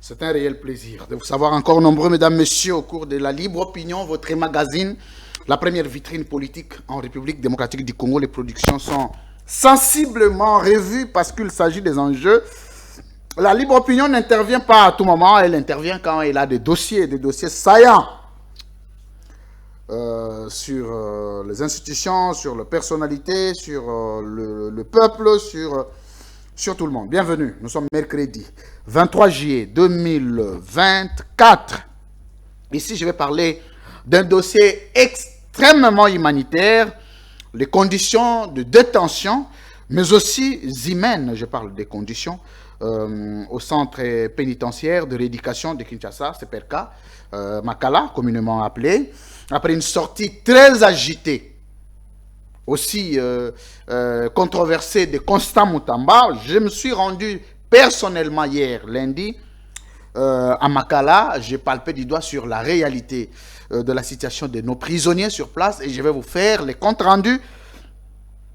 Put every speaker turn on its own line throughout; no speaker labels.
C'est un réel plaisir de vous savoir encore nombreux, mesdames, messieurs, au cours de la Libre Opinion, votre magazine, la première vitrine politique en République démocratique du Congo. Les productions sont sensiblement revues parce qu'il s'agit des enjeux. La Libre Opinion n'intervient pas à tout moment, elle intervient quand elle a des dossiers saillants sur les institutions, sur les personnalités, sur le peuple, sur tout le monde. Bienvenue, nous sommes mercredi 23 juillet 2024. Ici, je vais parler d'un dossier extrêmement humanitaire, les conditions de détention, mais aussi humaines, je parle des conditions, au centre pénitentiaire de rééducation de Kinshasa, CPRK, Makala, communément appelé, après une sortie très agitée, aussi controversée de Constant Mutamba. Je me suis rendu personnellement hier, lundi, à Makala. J'ai palpé du doigt sur la réalité de la situation de nos prisonniers sur place et je vais vous faire les comptes rendus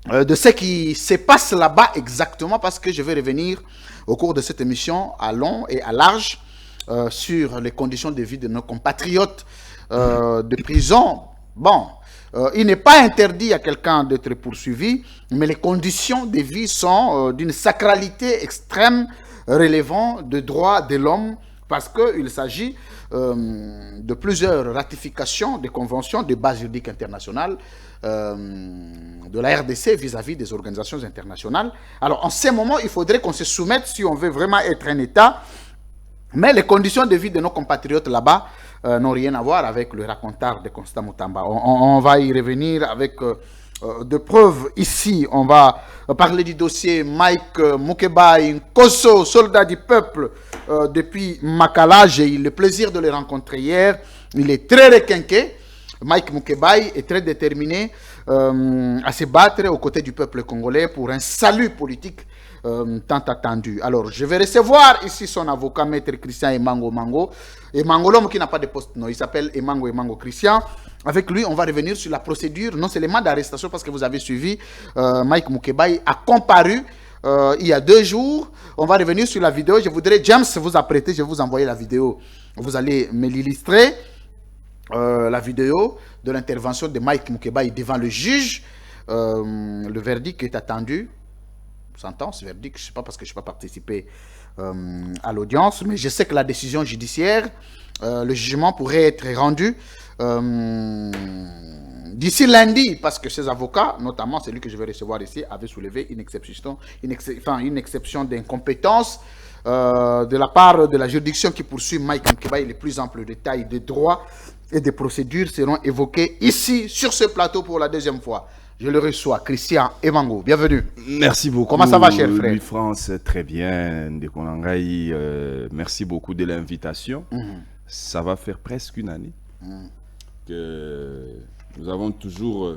de ce qui se passe là-bas exactement, parce que je vais revenir au cours de cette émission à long et à large sur les conditions de vie de nos compatriotes de prison. Bon, il n'est pas interdit à quelqu'un d'être poursuivi, mais les conditions de vie sont d'une sacralité extrême, relevant de droits de l'homme, parce qu'il s'agit de plusieurs ratifications des conventions de base juridique internationale de la RDC vis-à-vis des organisations internationales. Alors, en ce moment, il faudrait qu'on se soumette si on veut vraiment être un État, mais les conditions de vie de nos compatriotes là-bas n'ont rien à voir avec le racontard de Constant Mutamba. On va y revenir avec de preuves ici. On va parler du dossier Mike Mukebai Nkosso, soldat du peuple depuis Makala. J'ai eu le plaisir de le rencontrer hier. Il est très requinqué. Mike Mukebai est très déterminé à se battre aux côtés du peuple congolais pour un salut politique tant attendu. Alors, je vais recevoir ici son avocat, maître Christian Emango Mango. Emango, l'homme qui n'a pas de poste, non, il s'appelle Emango Christian. Avec lui, on va revenir sur la procédure, non seulement d'arrestation, parce que vous avez suivi, Mike Mukebai a comparu il y a 2 jours. On va revenir sur la vidéo. Je voudrais, James, vous apprêter, je vais vous envoyer la vidéo. Vous allez me l'illustrer. La vidéo de l'intervention de Mike Mukebai devant le juge. Le verdict est attendu. Sentence, verdict, je ne sais pas parce que je n'ai pas participé à l'audience, mais je sais que la décision judiciaire, le jugement pourrait être rendu d'ici lundi, parce que ces avocats, notamment celui que je vais recevoir ici, avaient soulevé une exception d'incompétence de la part de la juridiction qui poursuit Mike Mukebai. Les plus amples détails des droits et des procédures seront évoqués ici, sur ce plateau, pour la 2e fois. Je le reçois, Christian Emango. Bienvenue.
Merci beaucoup.
Comment ça va, cher frère?
Louis-France, très bien. Merci beaucoup de l'invitation. Ça va faire presque une année que nous avons toujours...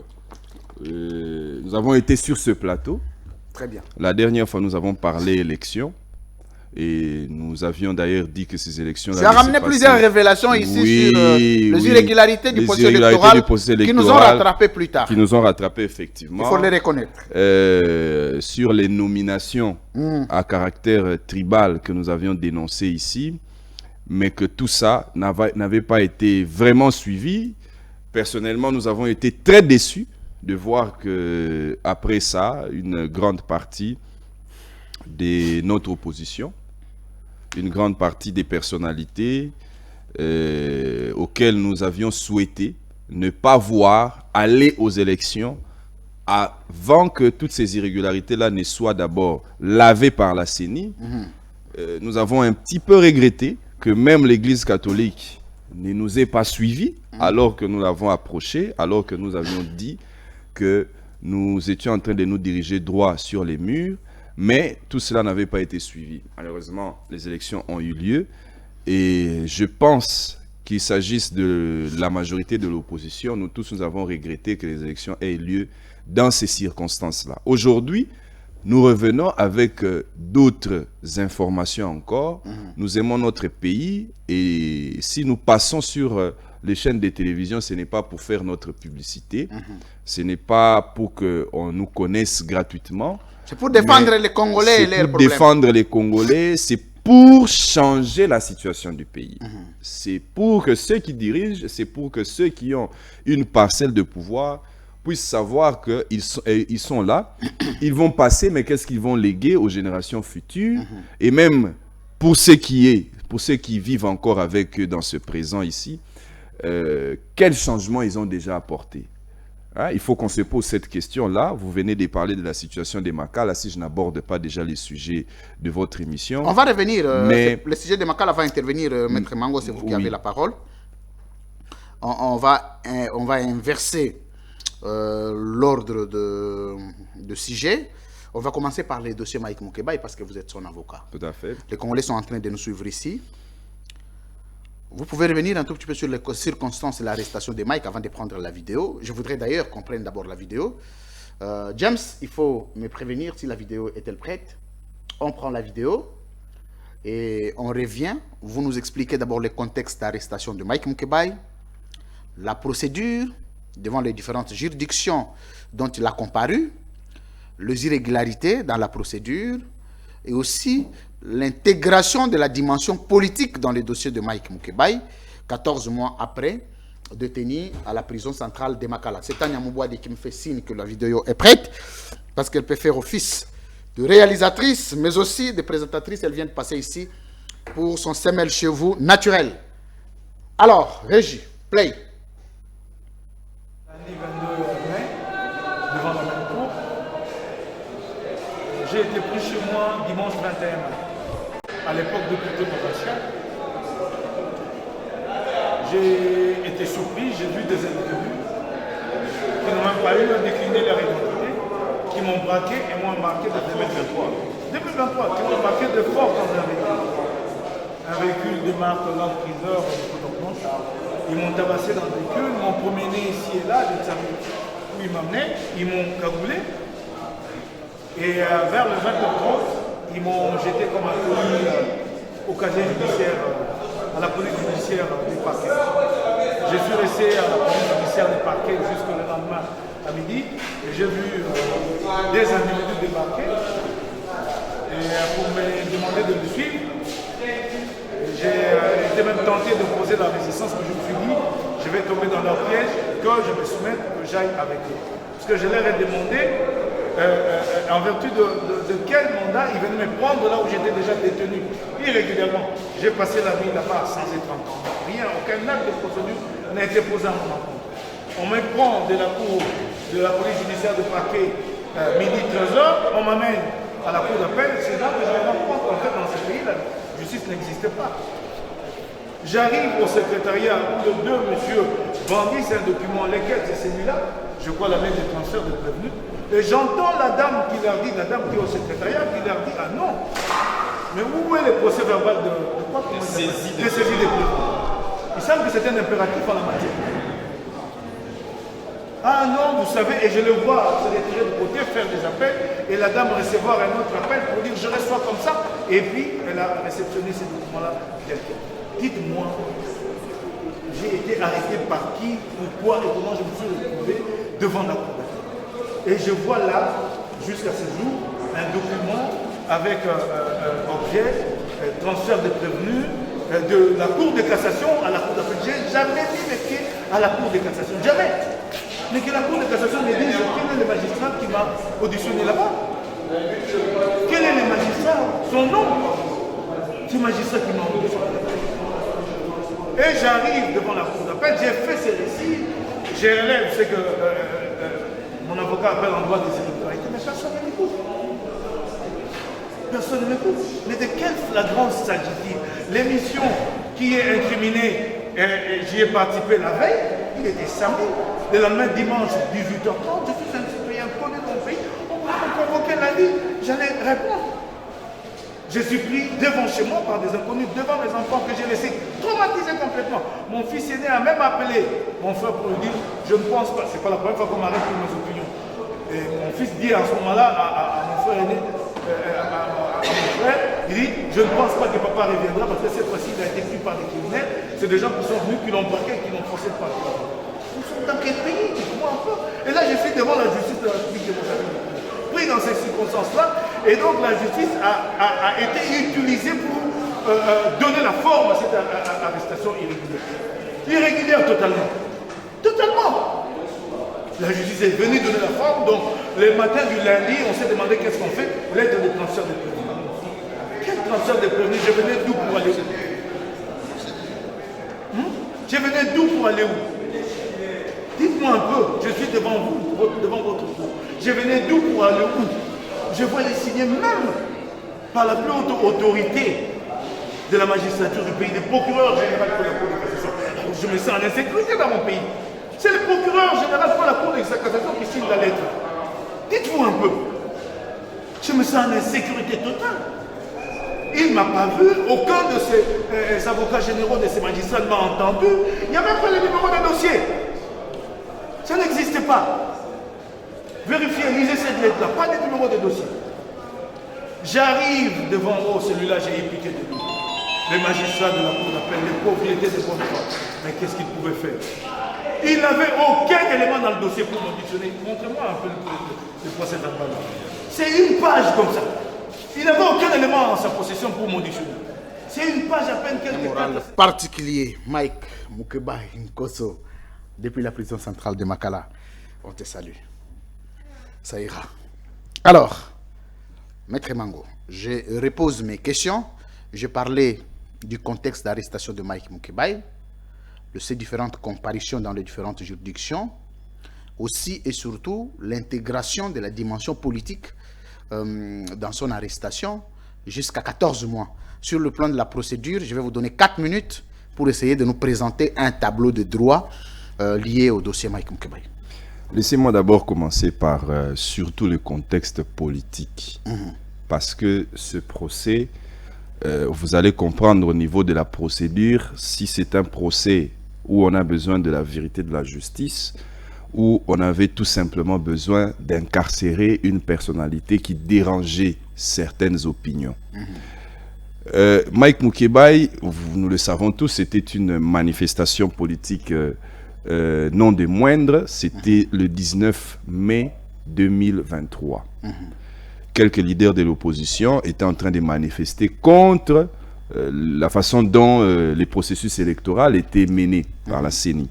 nous avons été sur ce plateau.
Très bien.
La dernière fois, nous avons parlé élections. Et nous avions d'ailleurs dit que ces élections...
Ça a ramené plusieurs révélations ici sur les irrégularités du processus électoral qui nous ont rattrapés plus tard.
Qui nous ont rattrapés, effectivement.
Il faut les reconnaître.
Sur les nominations à caractère tribal que nous avions dénoncées ici, mais que tout ça n'avait pas été vraiment suivi. Personnellement, nous avons été très déçus de voir que après ça, une grande partie de notre opposition, une grande partie des personnalités auxquelles nous avions souhaité ne pas voir aller aux élections avant que toutes ces irrégularités-là ne soient d'abord lavées par la CENI. Nous avons un petit peu regretté que même l'Église catholique ne nous ait pas suivis alors que nous l'avons approché, alors que nous avions dit que nous étions en train de nous diriger droit sur les murs. Mais tout cela n'avait pas été suivi. Malheureusement, les élections ont eu lieu et je pense qu'il s'agisse de la majorité de l'opposition, nous tous nous avons regretté que les élections aient lieu dans ces circonstances-là. Aujourd'hui, nous revenons avec d'autres informations encore. Nous aimons notre pays et si nous passons sur les chaînes de télévision, ce n'est pas pour faire notre publicité, ce n'est pas pour qu'on nous connaisse gratuitement.
C'est pour défendre les Congolais et leurs problèmes.
C'est pour défendre les Congolais, c'est pour changer la situation du pays. C'est pour que ceux qui dirigent, c'est pour que ceux qui ont une parcelle de pouvoir puissent savoir qu'ils sont là, ils vont passer, mais qu'est-ce qu'ils vont léguer aux générations futures, et même pour ceux qui vivent encore avec eux dans ce présent ici, quels changements ils ont déjà apportés. Hein, il faut qu'on se pose cette question-là. Vous venez de parler de la situation des Makala. Si je n'aborde pas déjà les sujets de votre émission.
On va revenir. Le sujet des Makala va intervenir, Maître Mango, c'est vous qui avez la parole. On va inverser l'ordre de sujet. On va commencer par les dossiers Mike Moukebaye parce que vous êtes son avocat.
Tout à fait.
Les Congolais sont en train de nous suivre ici. Vous pouvez revenir un tout petit peu sur les circonstances de l'arrestation de Mike avant de prendre la vidéo. Je voudrais d'ailleurs qu'on prenne d'abord la vidéo. James, il faut me prévenir si la vidéo est-elle prête. On prend la vidéo et on revient. Vous nous expliquez d'abord le contexte d'arrestation de Mike Moukebaye, la procédure devant les différentes juridictions dont il a comparu, les irrégularités dans la procédure et aussi l'intégration de la dimension politique dans le dossier de Mike Moukebaye, 14 mois après, détenu à la prison centrale de Makala. C'est Tania Moubouadi qui me fait signe que la vidéo est prête, parce qu'elle peut faire office de réalisatrice, mais aussi de présentatrice. Elle vient de passer ici pour son semelle chez vous naturel. Alors, Régie, play.
Lundi 22 mai, devant la même cour, j'ai été pris chez moi dimanche 21 mai. À l'époque de toute opération, j'ai été surpris, j'ai vu des individus qui n'ont même pas eu à décliner leur identité, qui m'ont braqué et m'ont embarqué de 2023. 2023, qui m'ont embarqué de force dans un véhicule. Un véhicule de marque Land Cruiser de couleur blanche. Ils m'ont tabassé dans le véhicule, m'ont promené ici et là, je ne savais où ils m'amenaient, ils m'ont cagoulé. Et vers le 20h30, ils m'ont jeté comme un colis au casier judiciaire, à la police judiciaire du parquet. Je suis resté à la police judiciaire du parquet jusqu'au lendemain à midi. Et j'ai vu des individus débarquer et pour me demander de me suivre. J'ai été même tenté de poser la résistance, mais je me suis dit, je vais tomber dans leur piège, que je me soumette, que j'aille avec eux. Parce que je leur ai demandé en vertu de quel mandat ils venaient me prendre là où j'étais déjà détenu irrégulièrement. J'ai passé la nuit là-bas sans être entendu. Rien, aucun acte de procédure n'a été posé à mon encontre. On me prend de la cour de la police judiciaire de parquet midi 13h, on m'amène à la cour d'appel. C'est là que je me rends compte qu'en fait dans ce pays, la justice n'existe pas. J'arrive au secrétariat où le deux monsieur bandit un document, lequel c'est celui-là, je crois la lettre de transfert de prévenu. Et j'entends la dame qui leur dit, la dame qui est au secrétariat, qui leur dit, ah non, mais où est le procès verbal de quoi? De saisie des prévenus. Il semble que c'est un impératif en la matière. Ah non, vous savez, et je le vois se retirer de côté, faire des appels, et la dame recevoir un autre appel pour dire je reçois comme ça, et puis elle a réceptionné ces documents-là. Dites-moi, j'ai été arrêté par qui, pourquoi et comment je me suis retrouvé devant la cour. Et je vois là, jusqu'à ce jour, un document avec objet, transfert de prévenus, de la Cour de cassation à la Cour d'appel. J'ai jamais mis les pieds à la Cour de cassation, jamais. Mais que la Cour de cassation me dise quel est le magistrat qui m'a auditionné là-bas. Quel est le magistrat? Son nom. Ce magistrat qui m'a auditionné. Et j'arrive devant la Cour d'appel, j'ai fait ces récits, je relève ce que mon avocat appelle en droit des irrégularités, mais personne ne m'écoute. Personne ne m'écoute. Mais de quelle flagrance s'agit-il? L'émission qui est incriminée, j'y ai participé la veille, il était samedi. Le lendemain, dimanche, 18h30, je suis un citoyen connu dans le pays. On m'a convoqué lundi, j'allais répondre. Je suis pris devant chez moi par des inconnus, devant mes enfants que j'ai laissés traumatisés complètement. Mon fils aîné a même appelé mon frère pour lui dire, je ne pense pas, c'est pas la première fois qu'on m'arrête pour mes opinions. Et mon fils dit à ce moment-là à mon frère aîné, à mon frère, il dit, je ne pense pas que papa reviendra parce que cette fois-ci il a été pris par des criminels. C'est des gens qui sont venus, qui l'ont braqué, qui l'ont forcé de partir. Nous sommes dans quel pays? Dites-moi un peu. Et là je suis devant la justice de la République démocratique. Pris dans ces circonstances-là, et donc la justice a été utilisée pour donné la forme à cette arrestation irrégulière. Irrégulière totalement. Totalement. La justice est venue donner la forme, donc le matin du lundi, on s'est demandé qu'est-ce qu'on fait. L'aide de transfert de prévenus. Quel transfert de prévenus? Je venais d'où pour aller où? Je venais d'où pour aller où? Dites-moi un peu, je suis devant vous, devant votre cour. Je venais d'où pour aller où? Je vois les signer même par la plus haute autorité de la magistrature du pays, le procureur général pour la Cour de cassation. Je me sens en insécurité dans mon pays. C'est le procureur général pour la Cour de cassation qui signe la lettre. Dites-vous un peu. Je me sens en insécurité totale. Il ne m'a pas vu, aucun de ces avocats généraux, de ces magistrats ne m'a entendu. Il n'y a même pas le numéro d'un dossier. Ça n'existe pas. Vérifiez, lisez cette lettre-là, pas de numéro de dossier. J'arrive devant celui-là, j'ai épiqué de lui. Les magistrats de la Cour d'appel, les propriétés de bonne foi. Mais qu'est-ce qu'il pouvait faire? Il n'avait aucun élément dans le dossier pour m'auditionner. Montrez-moi un peu le procès verbal. C'est une page comme ça. Il n'avait aucun élément en sa possession pour m'auditionner. C'est une page à peine quelques pages.
Particulier, Mike Mukebai Nkosso, depuis la prison centrale de Makala. On te salue. Ça ira. Alors, Maître Mango, je repose mes questions. Je parlais du contexte d'arrestation de Mike Mukebai, de ses différentes comparutions dans les différentes juridictions, aussi et surtout l'intégration de la dimension politique dans son arrestation jusqu'à 14 mois. Sur le plan de la procédure, je vais vous donner 4 minutes pour essayer de nous présenter un tableau de droit lié au dossier Mike Mukebai.
Laissez-moi d'abord commencer par surtout le contexte politique. Parce que ce procès, vous allez comprendre au niveau de la procédure, si c'est un procès où on a besoin de la vérité de la justice, où on avait tout simplement besoin d'incarcérer une personnalité qui dérangeait certaines opinions. Mike Mukebai, nous le savons tous, c'était une manifestation politique non des moindres. C'était le 19 mai 2023. Quelques leaders de l'opposition étaient en train de manifester contre la façon dont les processus électoraux étaient menés par la CENI.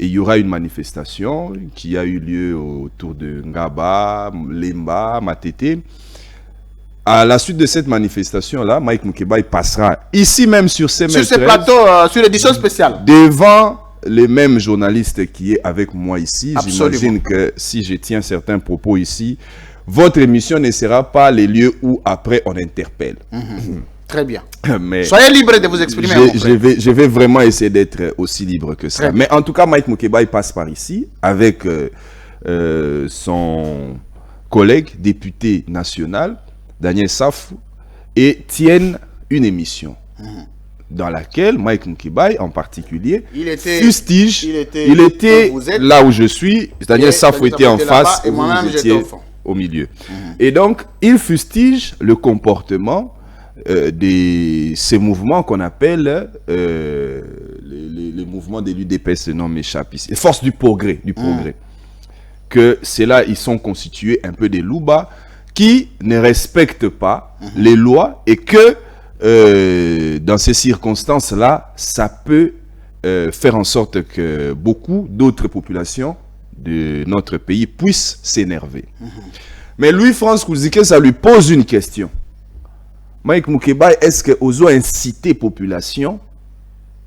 Et il y aura une manifestation qui a eu lieu autour de Ngaba, Lemba, Matete. À la suite de cette manifestation-là, Mike Mukebai passera ici même sur ces
plateaux, sur l'édition spéciale.
Devant les mêmes journalistes qui est avec moi ici. J'imagine que si je tiens certains propos ici, votre émission ne sera pas les lieux où après on interpelle.
Très bien.
Mais
soyez libre de vous exprimer.
Je vais vraiment essayer d'être aussi libre que ça. Mais en tout cas, Mike Mukebai passe par ici avec son collègue député national, Daniel Safou, et tiennent une émission dans laquelle Mike Mukebai en particulier fustige. Il était là où je suis. Daniel Safou était en face et moi-même j'étais au milieu. Et donc, il fustige le comportement de ces mouvements qu'on appelle les mouvements de l'UDPS, le nom m'échappe ici, force du progrès, que c'est là, ils sont constitués un peu des loubas qui ne respectent pas les lois et que dans ces circonstances-là, ça peut faire en sorte que beaucoup d'autres populations de notre pays puissent s'énerver. Mais Louis-France Kouzike, ça lui pose une question. Mike Mukebai, est-ce que Ozo a incité population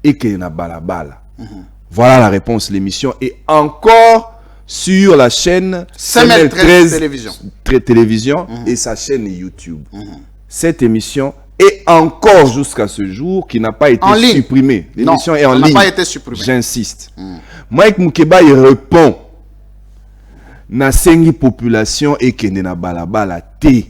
et qu'il y en a balabala? Voilà la réponse. L'émission est encore sur la chaîne
Semel 13
Télévision et sa chaîne YouTube. Cette émission est encore jusqu'à ce jour qui n'a pas été supprimée. L'émission est en ligne. J'insiste. Mike Mukebai répond. Nasengi population et qu'il y en a balabala te.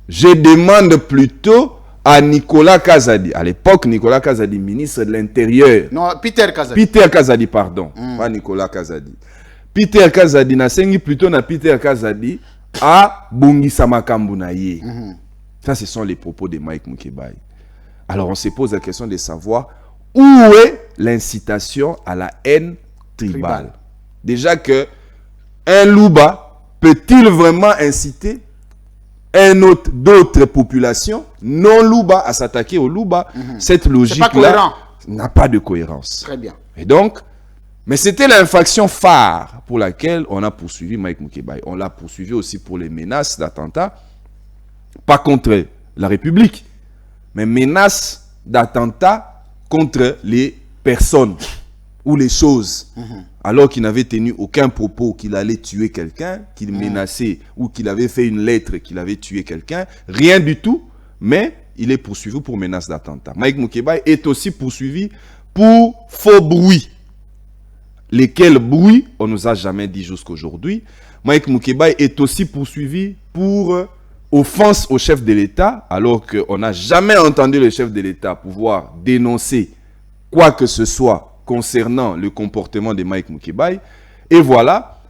Je demande plutôt à Nicolas Kazadi, à l'époque Nicolas Kazadi, ministre de l'Intérieur.
Non, Peter Kazadi.
Peter Kazadi, pardon, pas Nicolas Kazadi. Peter Kazadi, nasengi plutôt na Peter Kazadi à Bongisa Makambu na ye. Ça, ce sont les propos de Mike Mukebai. Alors, on se pose la question de savoir où est l'incitation à la haine tribale. Déjà que un louba peut-il vraiment inciter d'autres populations non Luba à s'attaquer au Luba. Cette logique-là n'a pas de cohérence.
Très bien.
Et donc, mais c'était l'infraction phare pour laquelle on a poursuivi Mike Mukebai. On l'a poursuivi aussi pour les menaces d'attentat, pas contre la République, mais menaces d'attentat contre les personnes ou les choses. Alors qu'il n'avait tenu aucun propos qu'il allait tuer quelqu'un, qu'il menaçait ou qu'il avait fait une lettre qu'il avait tué quelqu'un, rien du tout, mais il est poursuivi pour menace d'attentat. Mike Mukebai est aussi poursuivi pour faux bruits. Lesquels bruits, on ne nous a jamais dit jusqu'aujourd'hui. Mike Mukebai est aussi poursuivi pour offense au chef de l'État, alors qu'on n'a jamais entendu le chef de l'État pouvoir dénoncer quoi que ce soit concernant le comportement de Mike Mukebai. Et voilà,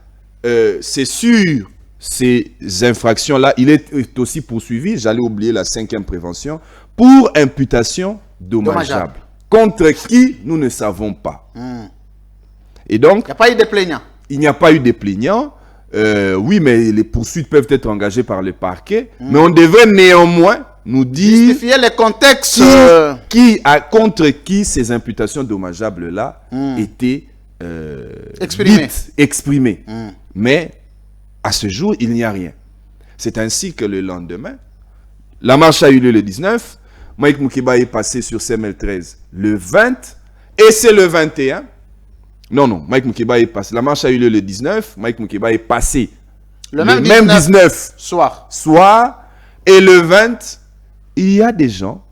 c'est sur ces infractions-là, il est aussi poursuivi, j'allais oublier la 5e prévention, pour imputation dommageable. Contre qui, nous ne savons pas. Et donc,
il n'y a pas eu de plaignant.
Il n'y a pas eu de plaignant. Oui, mais les poursuites peuvent être engagées par le parquet. Mais on devrait néanmoins nous dire...
Justifier les contextes.
Contre qui ces imputations dommageables-là étaient exprimées. Mais à ce jour, il n'y a rien. C'est ainsi que le lendemain, la marche a eu lieu le 19. Mike Mukebai est passé sur CML13 le 20. Et c'est le 21. Non, Mike Mukebai est passé. La marche a eu lieu le 19. Mike Mukebai est passé le même 19 soir. Et le 20, il y a des gens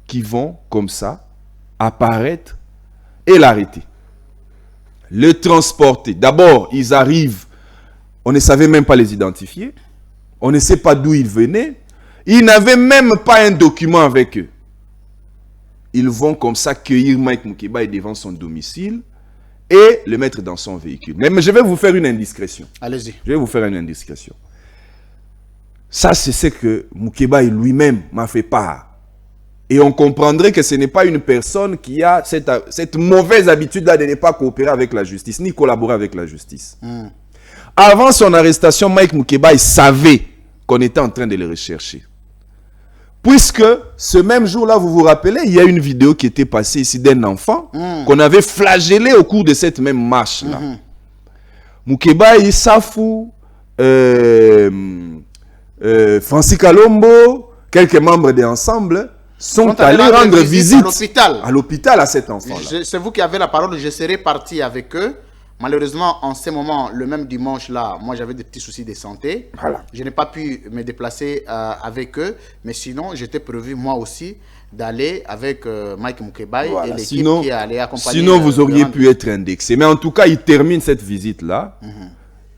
qui vont comme ça apparaître et l'arrêter. Le transporter. D'abord, ils arrivent. On ne savait même pas les identifier. On ne sait pas d'où ils venaient. Ils n'avaient même pas un document avec eux. Ils vont comme ça cueillir Mike Mukebai devant son domicile et le mettre dans son véhicule. Mais je vais vous faire une indiscrétion.
Allez-y.
Je vais vous faire une indiscrétion. Ça, c'est ce que Mukebai lui-même m'a fait part. Et on comprendrait que ce n'est pas une personne qui a cette mauvaise habitude-là de ne pas coopérer avec la justice, ni collaborer avec la justice. Avant son arrestation, Mike Mukebai savait qu'on était en train de le rechercher. Puisque ce même jour-là, vous vous rappelez, il y a une vidéo qui était passée ici d'un enfant qu'on avait flagellé au cours de cette même marche-là. Mukebai, Safou, Francis Kalombo, quelques membres de l'ensemble sont allés rendre visite à l'hôpital à cet enfant-là.
C'est vous qui avez la parole, je serais parti avec eux. Malheureusement, en ce moment, le même dimanche-là, moi j'avais des petits soucis de santé.
Voilà.
Je n'ai pas pu me déplacer avec eux, mais sinon, j'étais prévu moi aussi d'aller avec Mike Mukebai et l'équipe qui allait accompagner.
Sinon, vous auriez pu être indexé. Mais en tout cas, ils terminent cette visite-là.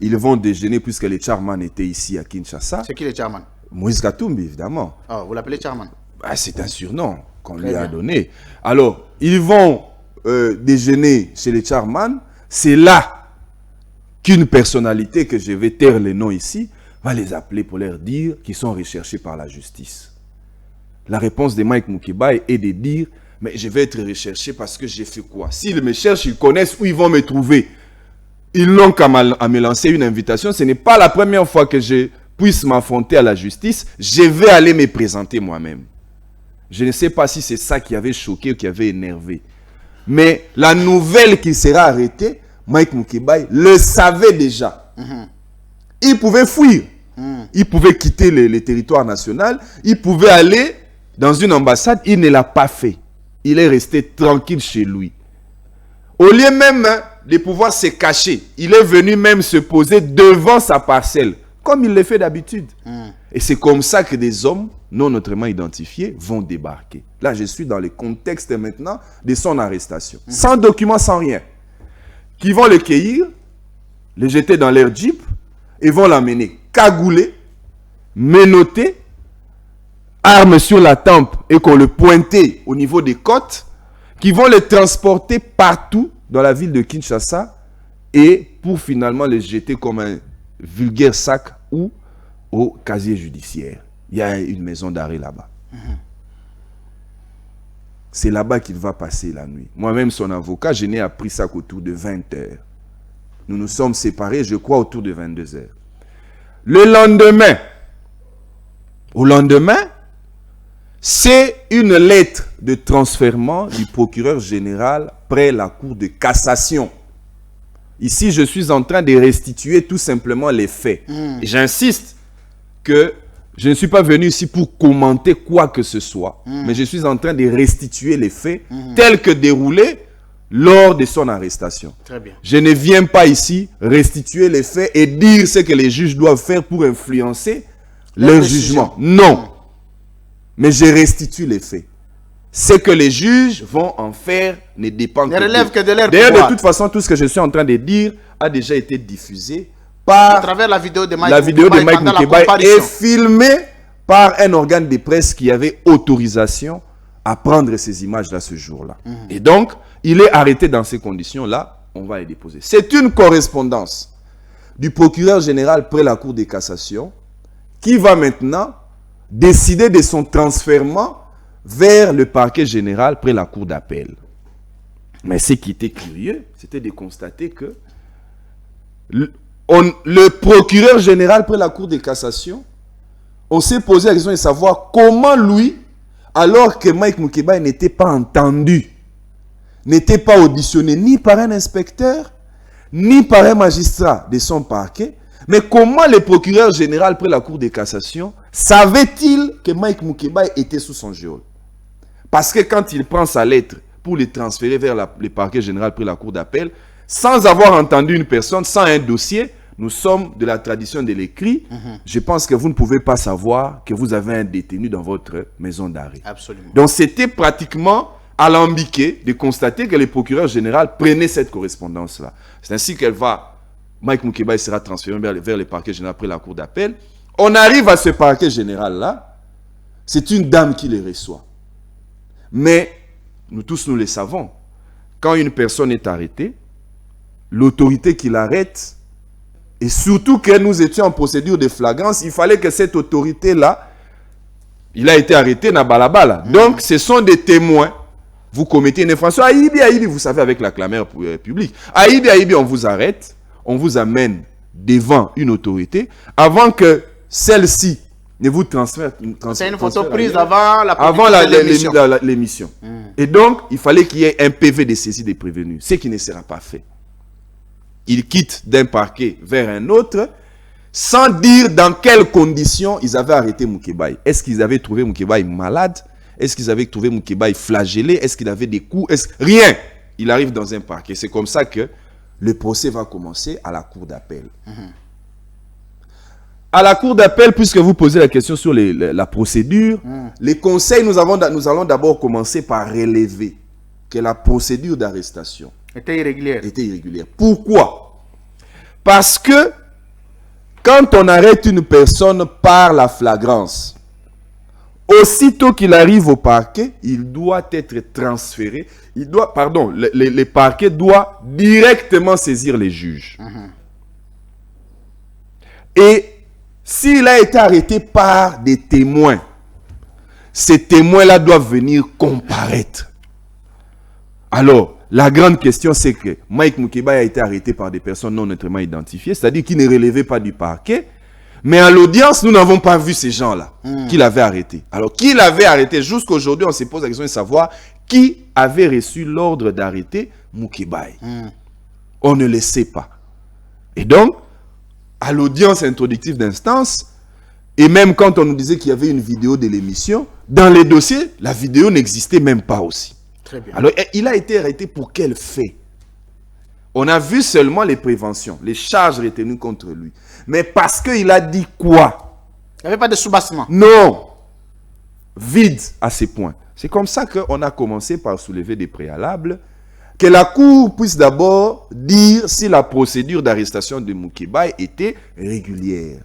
Ils vont déjeuner puisque les Charman étaient ici à Kinshasa.
C'est qui les Charman?
Moïse Katumbi, évidemment.
Oh, vous l'appelez Charman?
C'est un surnom qu'on lui a donné. Alors, ils vont déjeuner chez les Charman. C'est là qu'une personnalité, que je vais taire les noms ici, va les appeler pour leur dire qu'ils sont recherchés par la justice. La réponse de Mike Mukebai est de dire, mais je vais être recherché parce que j'ai fait quoi? S'ils me cherchent, ils connaissent où ils vont me trouver. Ils n'ont qu'à me lancer une invitation. Ce n'est pas la première fois que je puisse m'affronter à la justice. Je vais aller me présenter moi-même. Je ne sais pas si c'est ça qui avait choqué ou qui avait énervé. Mais la nouvelle qu'il sera arrêté, Mike Mukebai le savait déjà. Il pouvait fuir. Il pouvait quitter le territoire national. Il pouvait aller dans une ambassade. Il ne l'a pas fait. Il est resté tranquille chez lui. Au lieu même de pouvoir se cacher, il est venu même se poser devant sa parcelle, comme il le fait d'habitude. Et c'est comme ça que des hommes non autrement identifiés vont débarquer. Là, je suis dans le contexte maintenant de son arrestation. Sans document, sans rien. Qui vont le cueillir, le jeter dans leur jeep et vont l'amener cagoulé, menotté, arme sur la tempe et qu'on le pointait au niveau des côtes, qui vont le transporter partout dans la ville de Kinshasa et pour finalement le jeter comme un vulgaire sac ou au casier judiciaire. Il y a une maison d'arrêt là-bas. C'est là-bas qu'il va passer la nuit. Moi-même, son avocat, je n'ai appris ça qu'autour de 20 heures. Nous nous sommes séparés, je crois, autour de 22 heures. Le lendemain, Au lendemain, c'est une lettre de transfèrement du procureur général près la Cour de cassation. Ici, je suis en train de restituer tout simplement les faits. Et j'insiste que je ne suis pas venu ici pour commenter quoi que ce soit, mais je suis en train de restituer les faits tels que déroulés lors de son arrestation.
Très bien.
Je ne viens pas ici restituer les faits et dire ce que les juges doivent faire pour influencer leur jugement. Non. Mais je restitue les faits. Ce que les juges vont en faire ne dépend
Ne relève que de leur
D'ailleurs,
pouvoir.
de toute façon, tout ce que je suis en train de dire a déjà été diffusé par
À travers la vidéo de Mike
la vidéo de Mike
pendant la
Mukebai
comparution.
est filmée par un organe de presse qui avait autorisation à prendre ces images-là ce jour-là. Et donc, il est arrêté dans ces conditions-là, on va les déposer. C'est une correspondance du procureur général près la Cour de cassation qui va maintenant décider de son transfèrement vers le parquet général près la Cour d'appel. Mais ce qui était curieux, c'était de constater que le procureur général près la Cour de cassation, on s'est posé la question de savoir comment lui, alors que Mike Mukebai n'était pas entendu, n'était pas auditionné ni par un inspecteur, ni par un magistrat de son parquet, mais comment le procureur général près la Cour de cassation savait-il que Mike Mukebai était sous son geôle? Parce que quand il prend sa lettre pour le transférer vers le parquet général près la Cour d'appel, sans avoir entendu une personne, sans un dossier, nous sommes de la tradition de l'écrit. Je pense que vous ne pouvez pas savoir que vous avez un détenu dans votre maison d'arrêt.
Absolument.
Donc c'était pratiquement alambiqué de constater que le procureur général prenait cette correspondance-là. C'est ainsi Mike Mukebai sera transféré vers le parquet général après la cour d'appel. On arrive à ce parquet général-là, c'est une dame qui les reçoit. Mais nous tous, nous le savons, quand une personne est arrêtée, l'autorité qui l'arrête, et surtout que nous étions en procédure de flagrance, il fallait que cette autorité-là, il a été arrêté, na balabala. Donc, ce sont des témoins. Vous commettez une infraction. Aïbi, vous savez, avec la clameur publique. Aïbi, on vous arrête, on vous amène devant une autorité, avant que celle-ci ne vous transfère.
C'est une photo prise avant
l'émission. Et donc, il fallait qu'il y ait un PV de saisie des prévenus, ce qui ne sera pas fait. Ils quittent d'un parquet vers un autre, sans dire dans quelles conditions ils avaient arrêté Mukebai. Est-ce qu'ils avaient trouvé Mukebai malade? Est-ce qu'ils avaient trouvé Mukebai flagellé? Est-ce qu'il avait des coups? Rien. Il arrive dans un parquet. C'est comme ça que le procès va commencer à la cour d'appel. À la cour d'appel, puisque vous posez la question sur la procédure, les conseils, nous allons d'abord commencer par relever que la procédure d'arrestation
était
irrégulière. Pourquoi? Parce que quand on arrête une personne par la flagrance, aussitôt qu'il arrive au parquet, il doit être transféré. Le parquet doit directement saisir les juges. Et s'il a été arrêté par des témoins, ces témoins-là doivent venir comparaître. Alors, la grande question, c'est que Mike Mukebai a été arrêté par des personnes non nettement identifiées, c'est-à-dire qui ne relevaient pas du parquet. Mais à l'audience, nous n'avons pas vu ces gens-là qui l'avaient arrêté. Alors, qui l'avait arrêté? Jusqu'aujourd'hui, on se pose la question de savoir qui avait reçu l'ordre d'arrêter Mukebai. On ne le sait pas. Et donc, à l'audience introductive d'instance, et même quand on nous disait qu'il y avait une vidéo de l'émission, dans les dossiers, la vidéo n'existait même pas aussi.
Très bien.
Alors, il a été arrêté pour quel fait? On a vu seulement les préventions, les charges retenues contre lui. Mais parce qu'il a dit quoi?
Il n'y avait pas de soubassement.
Non. Vide à ces points. C'est comme ça qu'on a commencé par soulever des préalables. Que la Cour puisse d'abord dire si la procédure d'arrestation de Mukebai était régulière.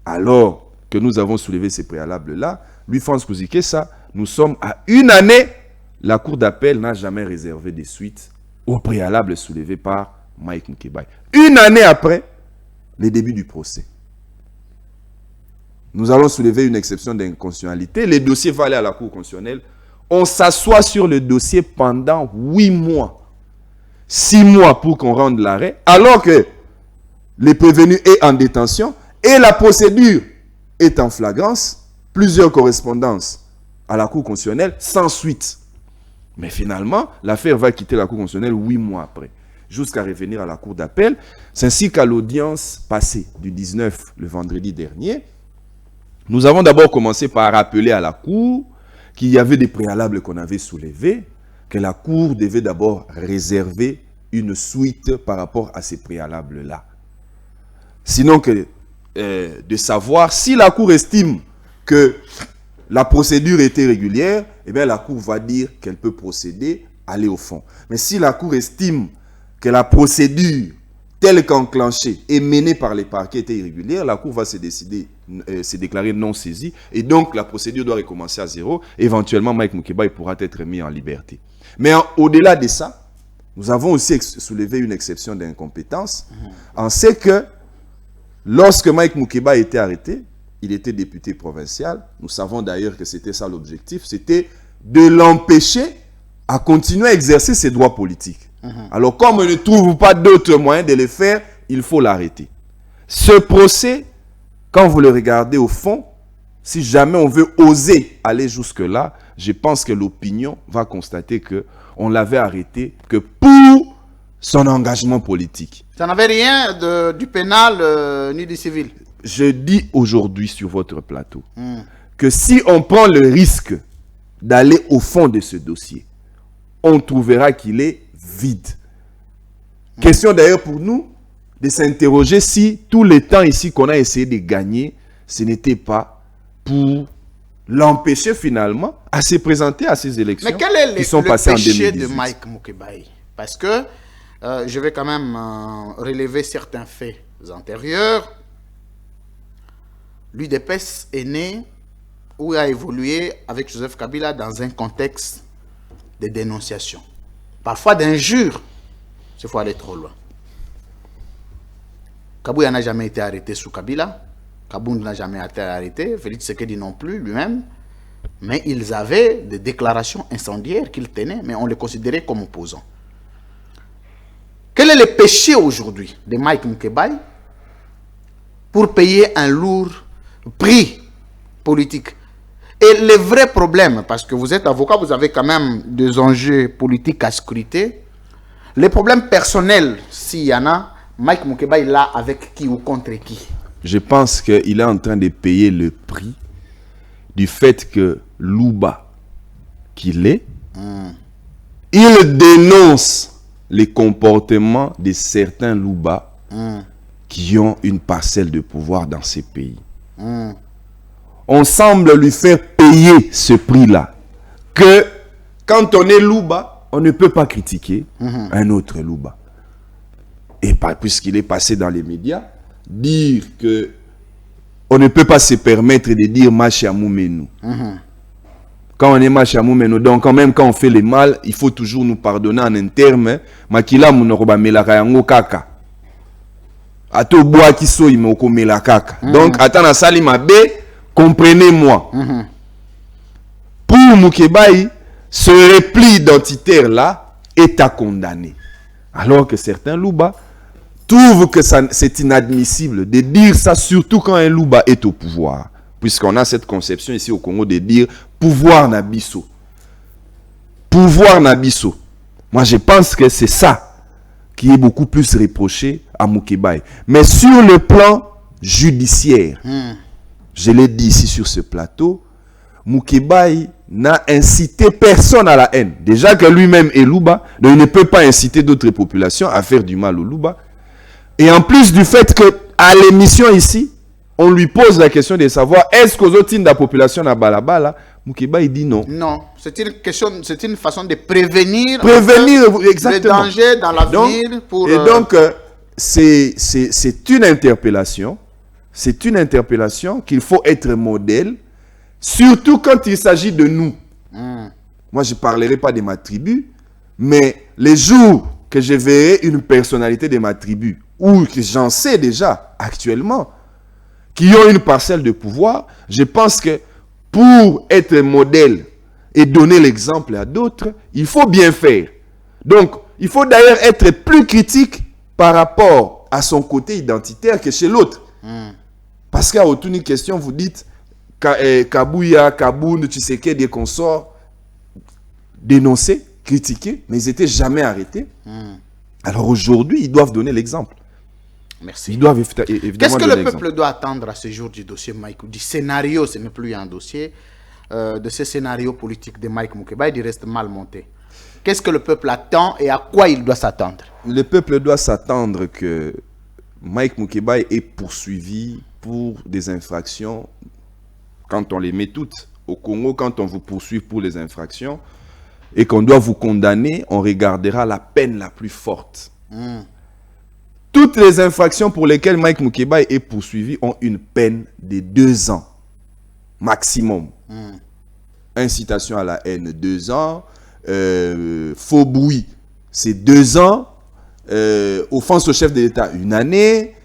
Alors que nous avons soulevé ces préalables-là, Louis-Franz Kouzikessa, nous sommes à une année. La Cour d'appel n'a jamais réservé de suite au préalable soulevé par Mike Mukebai. Une année après le début du procès. Nous allons soulever une exception d'inconstitutionnalité. Le dossier va aller à la Cour constitutionnelle. On s'assoit sur le dossier pendant 8 mois. 6 mois pour qu'on rende l'arrêt, alors que le prévenu est en détention et la procédure est en flagrance, plusieurs correspondances à la Cour constitutionnelle sans suite. Mais finalement, l'affaire va quitter la Cour constitutionnelle 8 mois après, jusqu'à revenir à la Cour d'appel. C'est ainsi qu'à l'audience passée du 19, le vendredi dernier, nous avons d'abord commencé par rappeler à la Cour qu'il y avait des préalables qu'on avait soulevés, que la Cour devait d'abord réserver une suite par rapport à ces préalables-là. Sinon que de savoir si la Cour estime que la procédure était régulière, eh bien la Cour va dire qu'elle peut procéder, aller au fond. Mais si la Cour estime que la procédure telle qu'enclenchée et menée par les parquets était irrégulière, la Cour va se déclarer non saisie et donc la procédure doit recommencer à zéro. Éventuellement, Mike Moukéba pourra être mis en liberté. Mais au-delà de ça, nous avons aussi soulevé une exception d'incompétence. On sait que lorsque Mike Moukéba a été arrêté, il était député provincial. Nous savons d'ailleurs que c'était ça l'objectif, c'était de l'empêcher à continuer à exercer ses droits politiques. Alors, comme on ne trouve pas d'autres moyens de le faire, il faut l'arrêter. Ce procès, quand vous le regardez au fond, si jamais on veut oser aller jusque-là, je pense que l'opinion va constater qu'on l'avait arrêté que pour son engagement politique.
Ça n'avait rien du pénal ni du civil.
Je dis aujourd'hui sur votre plateau que si on prend le risque d'aller au fond de ce dossier, on trouvera qu'il est vide. Question d'ailleurs pour nous de s'interroger si tout le temps ici qu'on a essayé de gagner, ce n'était pas pour l'empêcher finalement à se présenter à ces élections.
Mais quel est
qui sont passées en 2018.
péché de Mike Moukéba? Parce que je vais quand même relever certains faits antérieurs. L'UDPS est né ou a évolué avec Joseph Kabila dans un contexte de dénonciation, parfois d'injures. Il faut aller trop loin. Kabouya n'a jamais été arrêté sous Kabila. Kabound n'a jamais été arrêté. Félix Tshisekedi non plus lui-même. Mais ils avaient des déclarations incendiaires qu'ils tenaient, mais on les considérait comme opposants. Quel est le péché aujourd'hui de Mike Moukéba pour payer un lourd prix politique? Et le vrai problème, parce que vous êtes avocat, vous avez quand même des enjeux politiques à scruter. Les problèmes personnels, s'il y en a, Mike Moukéba est là avec qui ou contre qui?
Je pense qu'il est en train de payer le prix du fait que Louba, qu'il est, il dénonce les comportements de certains Louba qui ont une parcelle de pouvoir dans ces pays. On semble lui faire payer ce prix-là. Que quand on est Louba, on ne peut pas critiquer un autre Louba. Et puisqu'il est passé dans les médias, dire que on ne peut pas se permettre de dire Machamoumenou. Quand on est Machamoumenou, donc quand même quand on fait le mal, il faut toujours nous pardonner en un terme. Makila munoroba melaka yango kaka. Ato boa kiso imoko melakaka. Donc atana sali mabe, comprenez-moi. Pour Moukéba, ce repli identitaire-là est à condamner. Alors que certains Louba trouvent que c'est inadmissible de dire ça, surtout quand un Louba est au pouvoir. Puisqu'on a cette conception ici au Congo de dire pouvoir nabiso. Pouvoir nabiso. Moi, je pense que c'est ça qui est beaucoup plus reproché à Moukéba. Mais sur le plan judiciaire, je l'ai dit ici sur ce plateau, Moukéba n'a incité personne à la haine. Déjà que lui-même est Louba, donc il ne peut pas inciter d'autres populations à faire du mal au Louba. Et en plus du fait qu'à l'émission ici, on lui pose la question de savoir est-ce qu'aux autres de la population à Balabala, Moukéba il dit non.
Non, c'est une question, c'est une façon de prévenir,
exactement
les dangers dans l'avenir.
Et donc, c'est une interpellation. C'est une interpellation qu'il faut être modèle. Surtout quand il s'agit de nous. Moi, je ne parlerai pas de ma tribu, mais les jours que je verrai une personnalité de ma tribu, ou que j'en sais déjà actuellement, qui ont une parcelle de pouvoir, je pense que pour être modèle et donner l'exemple à d'autres, il faut bien faire. Donc, il faut d'ailleurs être plus critique par rapport à son côté identitaire que chez l'autre. Parce qu'à aucune question, vous dites Kabouya, Kaboun, Tshisekedi et consorts, dénoncés, critiqués, mais ils n'étaient jamais arrêtés. Alors aujourd'hui, ils doivent donner l'exemple.
Merci.
Ils doivent évidemment
Qu'est-ce que
donner
le
l'exemple.
peuple doit attendre à ce jour du dossier Mike, du scénario, ce n'est plus un dossier, de ce scénario politique de Mike Mukeba, il reste mal monté. Qu'est-ce que le peuple attend et à quoi il doit s'attendre?
Le peuple doit s'attendre que Mike Mukeba est poursuivi pour des infractions. Quand on les met toutes au Congo, quand on vous poursuit pour les infractions et qu'on doit vous condamner, on regardera la peine la plus forte. Toutes les infractions pour lesquelles Mike Mukeba est poursuivi ont une peine de 2 ans maximum. Incitation à la haine, 2 ans. Faux bruit, c'est 2 ans. Offense au chef de l'État, 1 année.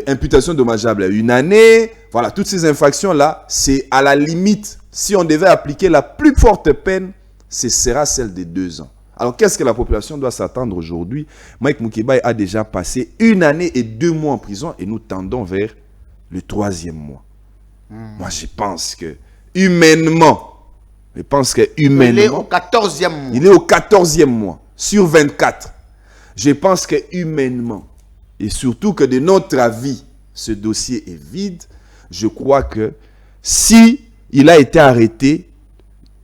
Imputation dommageable, 1 année. Voilà, toutes ces infractions-là, c'est à la limite. Si on devait appliquer la plus forte peine, ce sera celle de 2 ans. Alors, qu'est-ce que la population doit s'attendre aujourd'hui? Mike Mukeba a déjà passé 1 année et 2 mois en prison et nous tendons vers le 3e mois. Moi, je pense que humainement, il est
au 14e mois.
Il est au 14e mois sur 24. Je pense que humainement, et surtout que de notre avis, ce dossier est vide. Je crois que si il a été arrêté,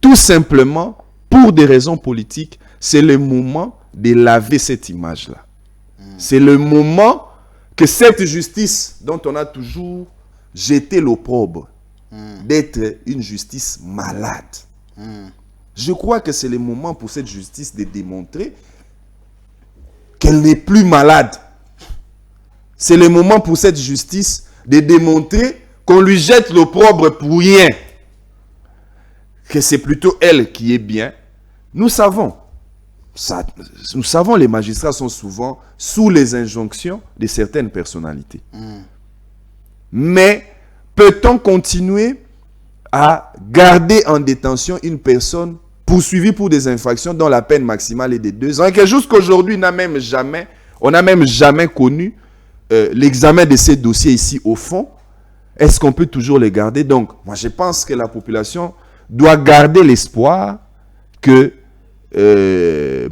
tout simplement pour des raisons politiques, c'est le moment de laver cette image-là. C'est le moment que cette justice dont on a toujours jeté l'opprobre, d'être une justice malade. Je crois que c'est le moment pour cette justice de démontrer qu'elle n'est plus malade. C'est le moment pour cette justice de démontrer qu'on lui jette l'opprobre pour rien. Que c'est plutôt elle qui est bien. Nous savons. Nous savons, les magistrats sont souvent sous les injonctions de certaines personnalités. Mais peut-on continuer à garder en détention une personne poursuivie pour des infractions dont la peine maximale est de 2 ans et que jusqu'aujourd'hui, on n'a même jamais connu l'examen de ces dossiers ici au fond? Est-ce qu'on peut toujours les garder? Donc, moi, je pense que la population doit garder l'espoir que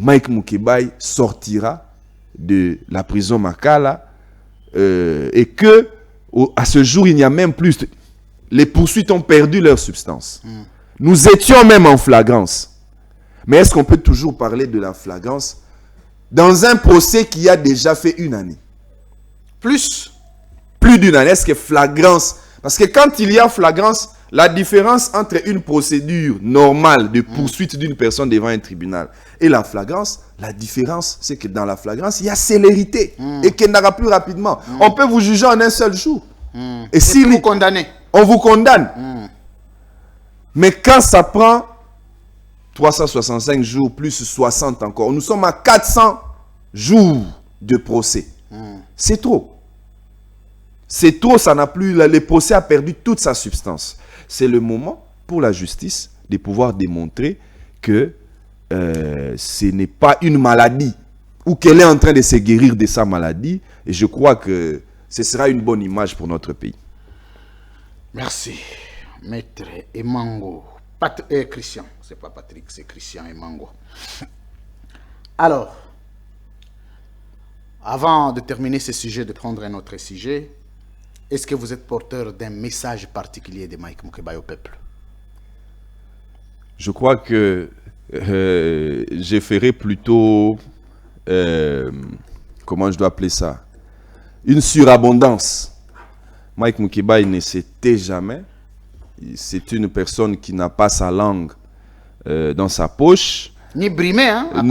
Mike Mukeba sortira de la prison Makala et que à ce jour, il n'y a même plus... Les poursuites ont perdu leur substance. Nous étions même en flagrance. Mais est-ce qu'on peut toujours parler de la flagrance dans un procès qui a déjà fait 1 année? Plus d'1 année. Est-ce que flagrance? Parce que quand il y a flagrance, la différence entre une procédure normale de poursuite d'une personne devant un tribunal et la flagrance, la différence, c'est que dans la flagrance, il y a célérité et qu'elle n'ira plus rapidement. On peut vous juger en un seul jour. Et si
vous condamnez,
on vous condamne. Mais quand ça prend 365 jours plus 60 encore, nous sommes à 400 jours de procès. C'est trop. C'est trop, ça n'a plus... Le procès a perdu toute sa substance. C'est le moment pour la justice de pouvoir démontrer que ce n'est pas une maladie ou qu'elle est en train de se guérir de sa maladie. Et je crois que ce sera une bonne image pour notre pays.
Merci, Maître Emango. Christian, c'est pas Patrick, c'est Christian Emango. Alors, avant de terminer ce sujet, de prendre un autre sujet, est-ce que vous êtes porteur d'un message particulier de Mike Mukeba au peuple?
Je crois que je ferai plutôt, comment je dois appeler ça, une surabondance. Mike Mukeba, il ne se tait jamais. C'est une personne qui n'a pas sa langue dans sa poche.
Ni brimé, hein, à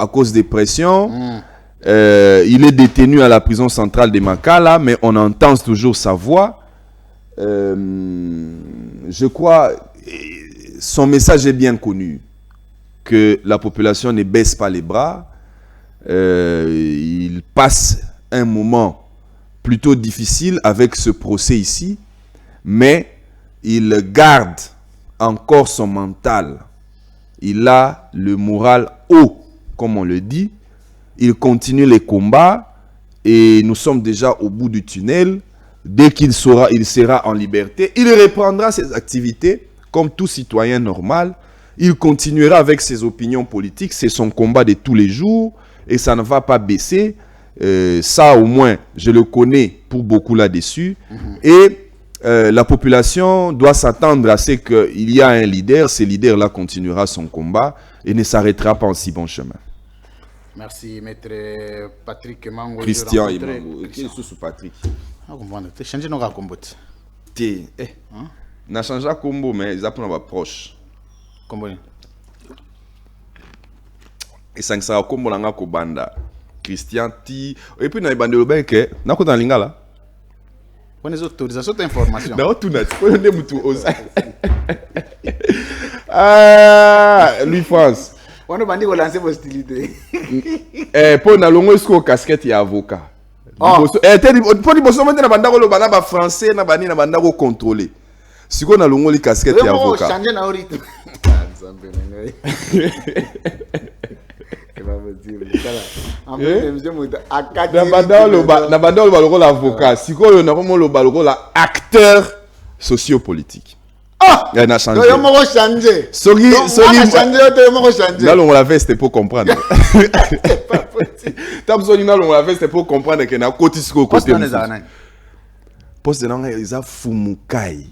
cause des pressions. Il est détenu à la prison centrale de Makala, mais on entend toujours sa voix. Je crois son message est bien connu, que la population ne baisse pas les bras. Il passe un moment plutôt difficile avec ce procès ici, mais il garde encore son mental. Il a le moral haut, comme on le dit. Il continue les combats et nous sommes déjà au bout du tunnel. dès qu'il sera en liberté, il reprendra ses activités comme tout citoyen normal. Il continuera avec ses opinions politiques, c'est son combat de tous les jours et ça ne va pas baisser. Ça, au moins, je le connais pour beaucoup là-dessus. Et la population doit s'attendre à ce qu'il y a un leader. Ce leader-là continuera son combat et ne s'arrêtera pas en si bon chemin.
Merci, maître Patrick Mango.
Christian Imango. Qui est sous Patrick?
Ah, comprendre. Tu as changé nos combo.
On a changé de combo, mais ils apprennent à proche.
Combo.
Et ça sera combo dans la banda. Christian Ti. Et puis, dans les bandes de l'Oben, que n'a pas dans l'ingala.
On les autorisations d'information.
Non, tout net. On est tout aux. Ah, Louis France.
On a bandit pour lancer hostilité.
Pour na longo esco casquette ya avocat. Pour di boso maintenant na banda ko lo bana ba français na bani na banda ko contrôler. Siko na longo li casquette ya avocat.
Changer na rythme.
Na banda lo ba lo avocat. Siko yo na ko lo ba lo la acteur sociopolitique.
Ah!
Il a changé.
Yo mo changer.
Sogi
changer.
Là on l'a fait c'était pour comprendre. C'est pas possible. T'as besoin d'une on l'a fait c'était pour comprendre que na côté siko côté. Poste de langue ils a fumukai.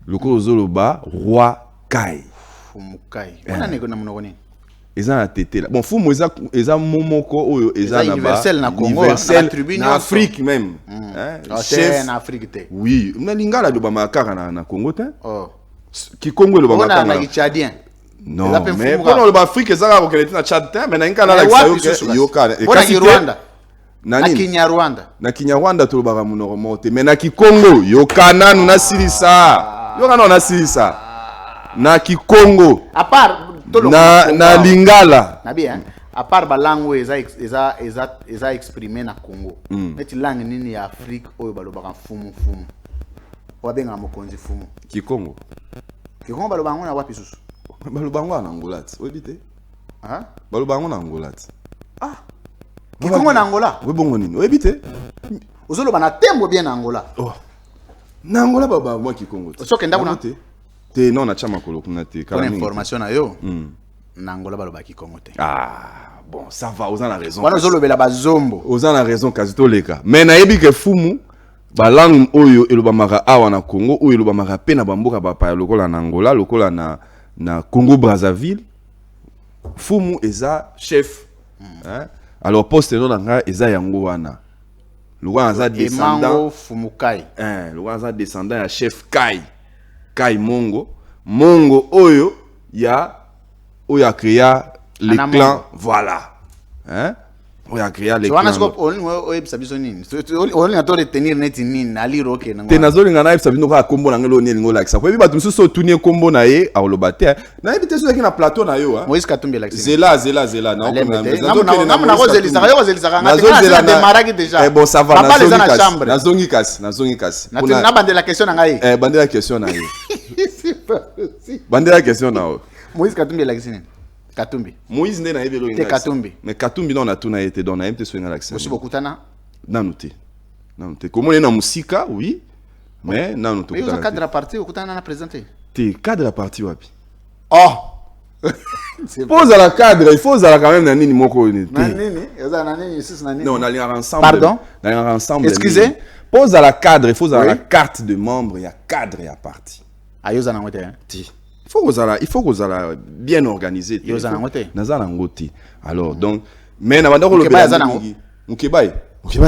Le ko zoloba roi kai.
Fumukai. On a né na monokoni.
Ils ont tété là. Bon fumu ils a momoko oyo ils a
universel na Congo,
na Afrique même.
Chef en Afrique té.
Oui, na lingala do ba makara na Congo té.
Oh.
Ki Congo le ba makara.
On a Tchadien.
Non, mais pendant le Afrique ils ont reconnaître na Tchad té, mais na ingala la sayo yoka.
On a Rwanda.
Na
Kinyarwanda.
Na Kinyarwanda to ba monoro té, mais na ki Congo yoka nanu na silisa. Yoka na silisa. Na ki Congo.
À part
na lingala
na bien à part ba langue eza exprimer na Congo neti langue nini ya Afrique oyo balobaka fumu wabenga mokonzi fumu
ki Congo
baloba ngo na wapi susu
baloba ngo na Angola obite
ah
baloba ngo na Angola
ki Congo na Angola
we bongo nini obite
ozoloba na tembo bien na Angola
na Angola baba moi ki Congo
soke ndako na
te non na chama kolo kuna te
kala information na yo na Angola baloba ki Congo te
bon ça va aux en la raison
wana zolobela bazombo
aux en la raison kazito leka mais na yebi ke fumu ba langue oyo eloba maka awa na Congo oyo eloba maka pe na bamboka bapa lokola na Angola lokola na Congo Brazzaville fumu eza chef alors poste non nga eza yango wana lokola za descendant
fumukai
lokola za descendant ya chef Kai Mongo oyo a créé les clans voilà oyo a créé les clans
on a retenir net nini ali roke na
te nazolinga na ebisa bino ka kombo na ngelo ningo lakisa ko biba tumsuso tunie kombo na ye alobate na ebite so na plateau na yo
Moïse Katumbi lakisa
zela na
nazozelisa ngate demaraki déjà
bon ça va
nazongi
kasi
na bandela question na ngai
bandela question na ye bandela question na o
Moïse Katumbi lakisa nini Katumbi
Moïse nde na yebelo
te Katumbi
mais Katumbi non na tuna été dans na MT soinga lakisa
aussi beaucoup tana
nanu te comment est na musika oui mais nanu to
mais au cadre la partie okutana na présenter
te cadre la partie wapi
pose
à la cadre il faut ça quand même na nini moko ni
na nini eza na nini sisi na nini
non on allait ensemble
pardon
on allait ensemble
excusez
pose à la cadre il faut à la carte de membre il y a cadre et à partie
ayoza na ngote
il faut que ça bien organisé
yoza na ngote
naza na ngote alors donc mais na banda ko lobela mukebai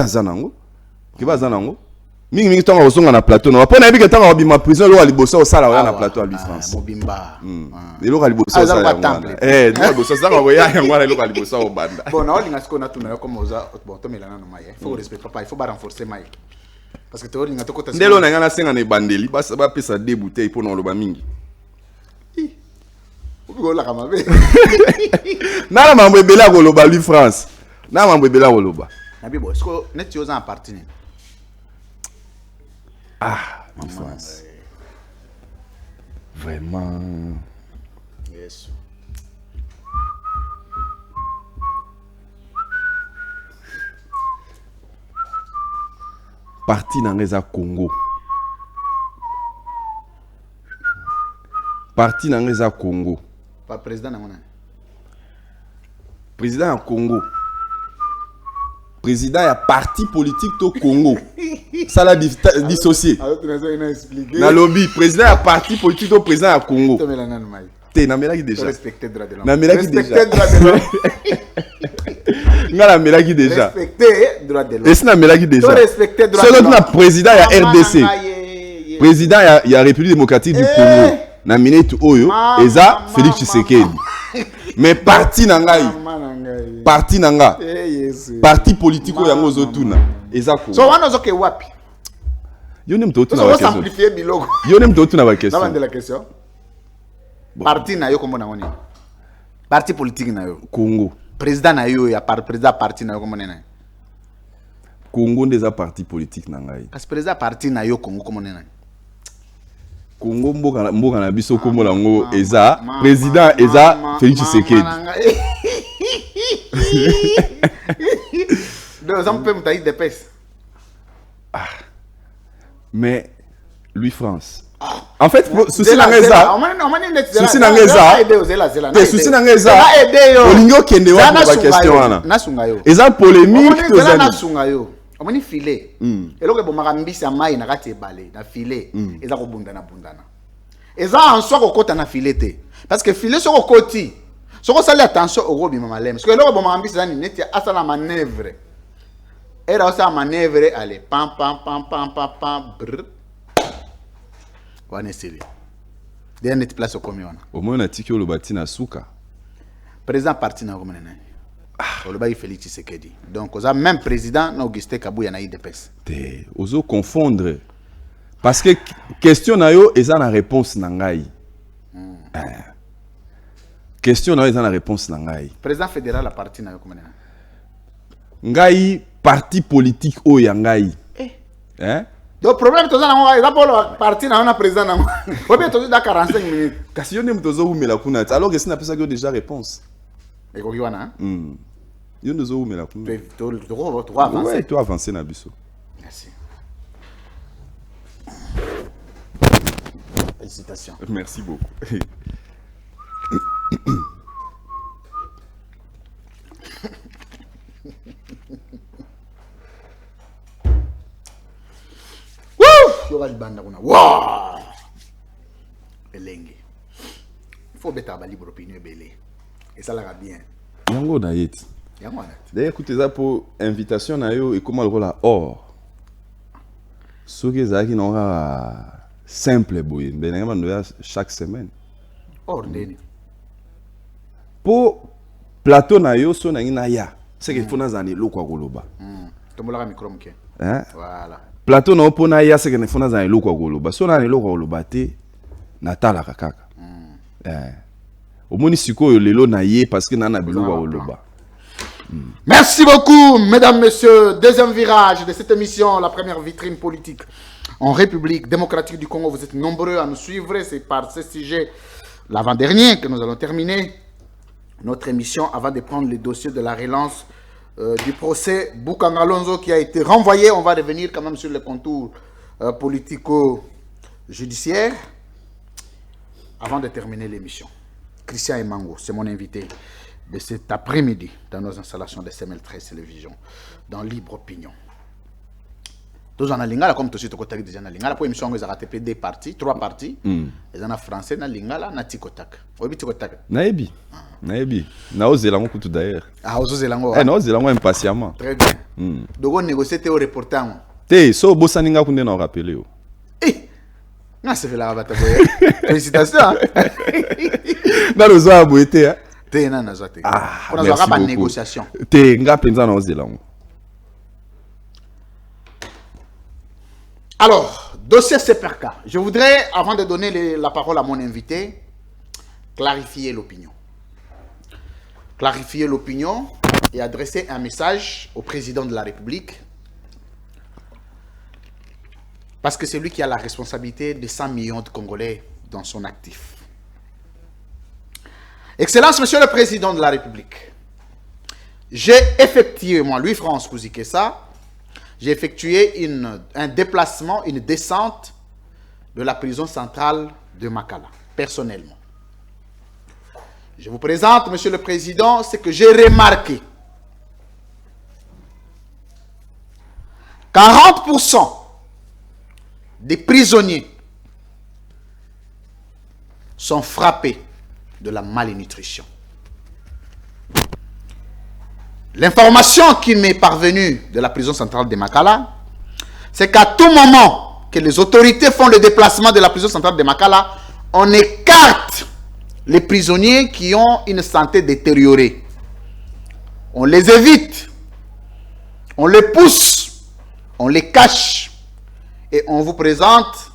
zanango mingi tonga osonga na plateau na pona ebike tonga obima prison lo alibosa osala wala na plateau à Louis France
mobimba
lo alibosa osala lo alibosa sanga ko ya ngwana lo alibosa obanda
bon na olinga siko na tuna yo comme oza bon to melana no maye faut respecter papa il faut renforcer maye parce que to olinga to kota
ndelo na ngana senga na bandeli basa ba pesa 2 bouteilles pour no loba mingi
obigola kama be
na mambo ebela ko loba Louis France na mambo ebela ko loba
na bibo siko net yo za en partie ni
Louis France vraiment
yes
parti nangeza Congo. Parti nangeza Congo.
Pas président Namona.
Président du Congo. Président ya parti politique au Congo. Ça l'a dissocié.
Alors tu nous as expliqué.
Na lobby président ya parti politique au président du Congo.
Tu me l'as mal.
T'es na melaki déjà.
Respecter droit de l'homme.
Na melaki déjà.
Respecter droit de l'homme.
Nga la melaki déjà.
Respecter droit de l'homme.
Et si na melaki déjà.
Tu respecter droit de
Solo
l'homme.
na président ya RDC. Président ya République démocratique du Congo. Na minute oyo eza Félix Tshisekedi. Mais parti nangai. Parti nanga. Parti politique yango zotuna. Eza ko.
So wana zoke wapi?
Yo nem to tuna
So
ba
on
question.
simplifier bilogo.
Yo nem to tuna ba question.
N'a la question. Parti na yo kombo na ngoni. Parti politique na yo.
Congo.
Président na yo ya président parti na yo kombo na.
Congo ndeza parti politique nangai.
Parce président parti na yo Congo kombo na.
Congo mboka na biso kombo nango eza président eza Félix Tshisekedi.
Donc ça me peut me tailler des pèses.
Mais Louis France. En fait, souci nangeza. Souci nangeza. Te souci nangeza. Olingo kende wa ba question wana.
Nasunga yo.
Eza polémique to za.
Nasunga yo. Omoni filet. Eloko bomaka mbisi ya mai na kati ebale na filet. Eza ko bundana bundana. Eza en soi kokota na filet te. Parce que filet soko koti. Soko sali attention au robi mama lem. Parce que eloko bomaka mbisi zani neti asala manœuvre. Era osa manœuvre allez pam pam pam pam pam pam brr. Wane sili. Dia neti place au komi wana.
Au moins on a tiki le bati na suka.
Président parti na komene na. On le bail Félix Tshisekedi. Donc osa même président na Augustin Kabuya na IDPS.
Te ozo confondre. Parce que question na yo eza na réponse na ngai. Question na yo eza na réponse na ngai.
Président fédéral la parti na yo komene na.
Ngai parti politique o ya ngai. Hein?
Donc problème to za na ngo eza pour parti na na président na ngo. Obi to da 45 minutes.
Kasi yo nem tozo umela kuna. Alors que sina pesa que déjà réponse.
Et ko kiwana?
Yo nous zo umela kuna.
Tu avancer.
Ouais, tu avancer na biso.
Merci. Félicitations.
Merci beaucoup.
Yoga libanda kuna. Wow! Elenge. Il faut beta ba libre opinion belé. Et ça la bien.
Yango na yeti.
Yango na.
D'ailleurs écoutez ça pour invitation na yo et comment le rôle or. Ce que ça qui n'aura simple boy. Ben ngama chaque semaine.
Or ndeni.
Pour plateau na yo so na ngina ya. C'est que faut na zani lokwa koloba.
Tombola micro mke.
Hein?
Voilà.
Plateau na opona ya c'est que ne faut na zani lokwa koloba. So na ni lokwa koloba te na tala kaka. Omoni sikoyo lelo na ye parce que nana biloko koloba.
Merci beaucoup, mesdames, messieurs. Deuxième virage de cette émission, la première vitrine politique en République démocratique du Congo. Vous êtes nombreux à nous suivre. C'est par ce sujet, l'avant-dernier, que nous allons terminer notre émission avant de prendre le dossier de la relance du procès Bukanga Lonzo qui a été renvoyé. On va revenir quand même sur les contours politico-judiciaires avant de terminer l'émission. Christian Emango, c'est mon invité de cet après-midi dans nos installations de CML13 Télévision, dans Libre Opinion. Tous en lingala comme tous les déjà na lingala pour émission on a raté deux parties, trois parties. Les en français na lingala na tikotak. Obi tikotak.
Naebi. Na ozela ngo kutu d'ailleurs.
Ah ozela ngo.
Na ozela ngo impatiemment.
Très bien. Donc on négocie au reportant.
Te so bosaninga kunde na rappeler yo.
Na se fait la bata boye. Félicitations.
Na lozo aboete hein.
Te na na zote.
On
a pas de négociation.
Te nga penza na ozela ngo.
Alors, dossier CPRK. Je voudrais, avant de donner la parole à mon invité, clarifier l'opinion. Clarifier l'opinion et adresser un message au président de la République. Parce que c'est lui qui a la responsabilité de 100 millions de Congolais dans son actif. Excellence, Monsieur le Président de la République, j'ai effectivement, Louis-France Kouzikessa, j'ai effectué un déplacement, une descente de la prison centrale de Makala, personnellement. Je vous présente, Monsieur le Président, ce que j'ai remarqué. 40% des prisonniers sont frappés de la malnutrition. L'information qui m'est parvenue de la prison centrale de Makala, c'est qu'à tout moment que les autorités font le déplacement de la prison centrale de Makala, on écarte les prisonniers qui ont une santé détériorée. On les évite, on les pousse, on les cache et on vous présente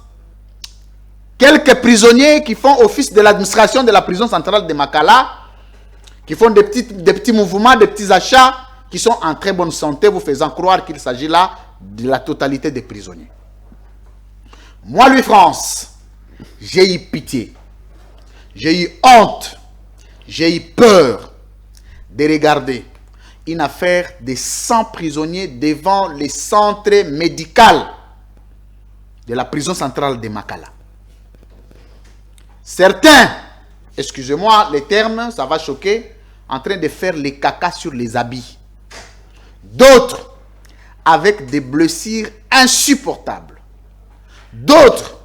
quelques prisonniers qui font office de l'administration de la prison centrale de Makala, qui font des petits mouvements, des petits achats, qui sont en très bonne santé, vous faisant croire qu'il s'agit là de la totalité des prisonniers. Moi, Louis France, j'ai eu pitié, j'ai eu honte, j'ai eu peur de regarder une affaire de 100 prisonniers devant les centres médicaux de la prison centrale de Makala. Certains, excusez-moi les termes, ça va choquer, en train de faire les caca sur les habits. D'autres, avec des blessures insupportables. D'autres,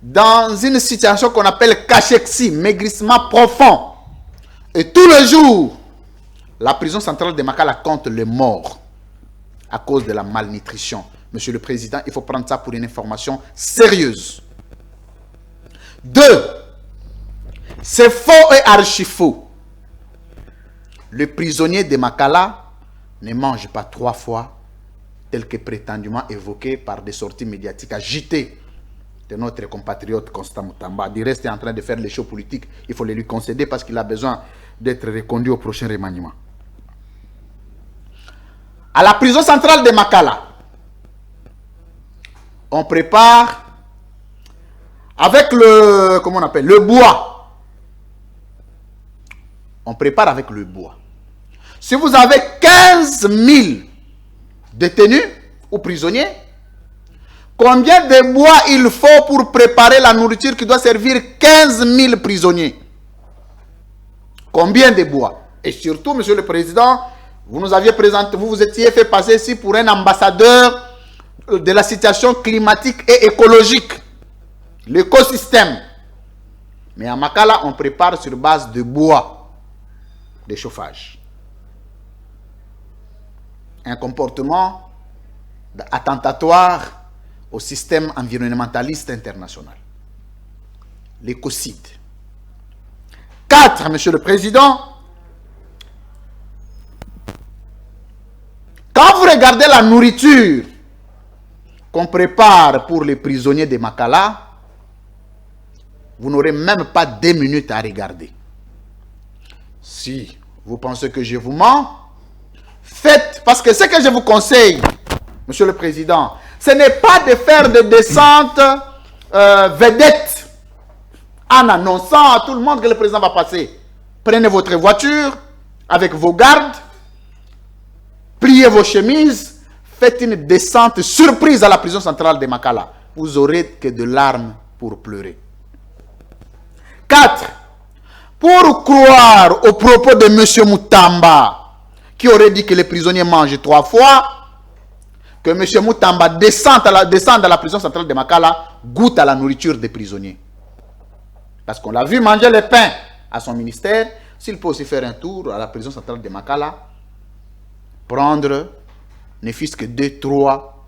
dans une situation qu'on appelle cachexie, maigrissement profond. Et tous les jours, la prison centrale de Makala compte les morts à cause de la malnutrition. Monsieur le Président, il faut prendre ça pour une information sérieuse. 2. C'est faux et archi-faux. Le prisonnier de Makala ne mange pas 3 fois, tel que prétendument évoqué par des sorties médiatiques agitées de notre compatriote Constant Mutamba. Du reste, il est en train de faire les shows politiques. Il faut les lui concéder parce qu'il a besoin d'être reconduit au prochain remaniement. À la prison centrale de Makala, on prépare avec le, comment on appelle, le bois. On prépare avec le bois. Si vous avez 15 000 détenus ou prisonniers, combien de bois il faut pour préparer la nourriture qui doit servir 15 000 prisonniers? Combien de bois? Et surtout, Monsieur le Président, vous nous aviez présenté, vous vous étiez fait passer ici pour un ambassadeur de la situation climatique et écologique, l'écosystème. Mais à Makala, on prépare sur base de bois de chauffage. Un comportement attentatoire au système environnementaliste international. L'écocide. 4, Monsieur le Président, quand vous regardez la nourriture qu'on prépare pour les prisonniers de Makala, vous n'aurez même pas 2 minutes à regarder. Si vous pensez que je vous mens, faites, parce que ce que je vous conseille, Monsieur le Président, ce n'est pas de faire des descentes vedettes en annonçant à tout le monde que le président va passer. Prenez votre voiture avec vos gardes, pliez vos chemises, faites une descente surprise à la prison centrale de Makala. Vous aurez que de larmes pour pleurer. 4. Pour croire aux propos de M. Mutamba, qui aurait dit que les prisonniers mangent 3 fois, que M. Mutamba descend à la prison centrale de Makala, goûte à la nourriture des prisonniers. Parce qu'on l'a vu manger le pain à son ministère. S'il peut aussi faire un tour à la prison centrale de Makala, prendre, ne fût-ce que 2, 3,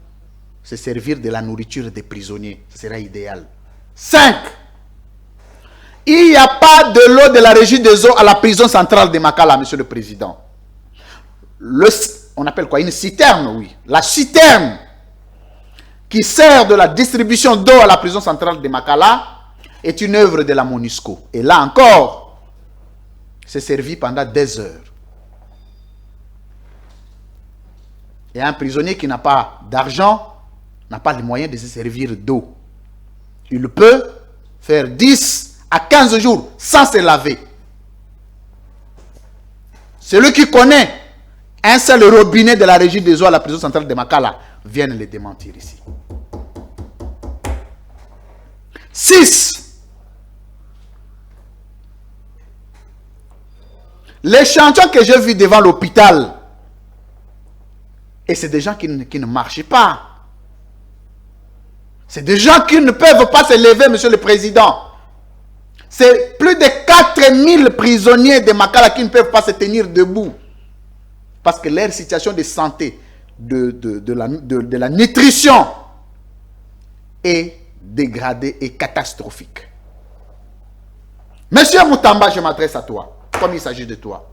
se servir de la nourriture des prisonniers, ce sera idéal. 5. Il n'y a pas de l'eau de la régie des eaux à la prison centrale de Makala, Monsieur le Président. On appelle quoi? Une citerne, oui. La citerne qui sert de la distribution d'eau à la prison centrale de Makala est une œuvre de la MONUSCO. Et là encore, c'est servi pendant des heures. Et un prisonnier qui n'a pas d'argent n'a pas les moyens de se servir d'eau. Il peut faire 10 à 15 jours sans se laver. Celui qui connaît un seul robinet de la régie des eaux à la prison centrale de Makala viennent le démentir ici. 6. Les chantiers que j'ai vus devant l'hôpital, et c'est des gens qui ne marchent pas. C'est des gens qui ne peuvent pas se lever, monsieur le président. C'est plus de 4000 prisonniers de Makala qui ne peuvent pas se tenir debout. Parce que leur situation de santé, de la nutrition est dégradée et catastrophique. Monsieur Moutamba, je m'adresse à toi, comme il s'agit de toi.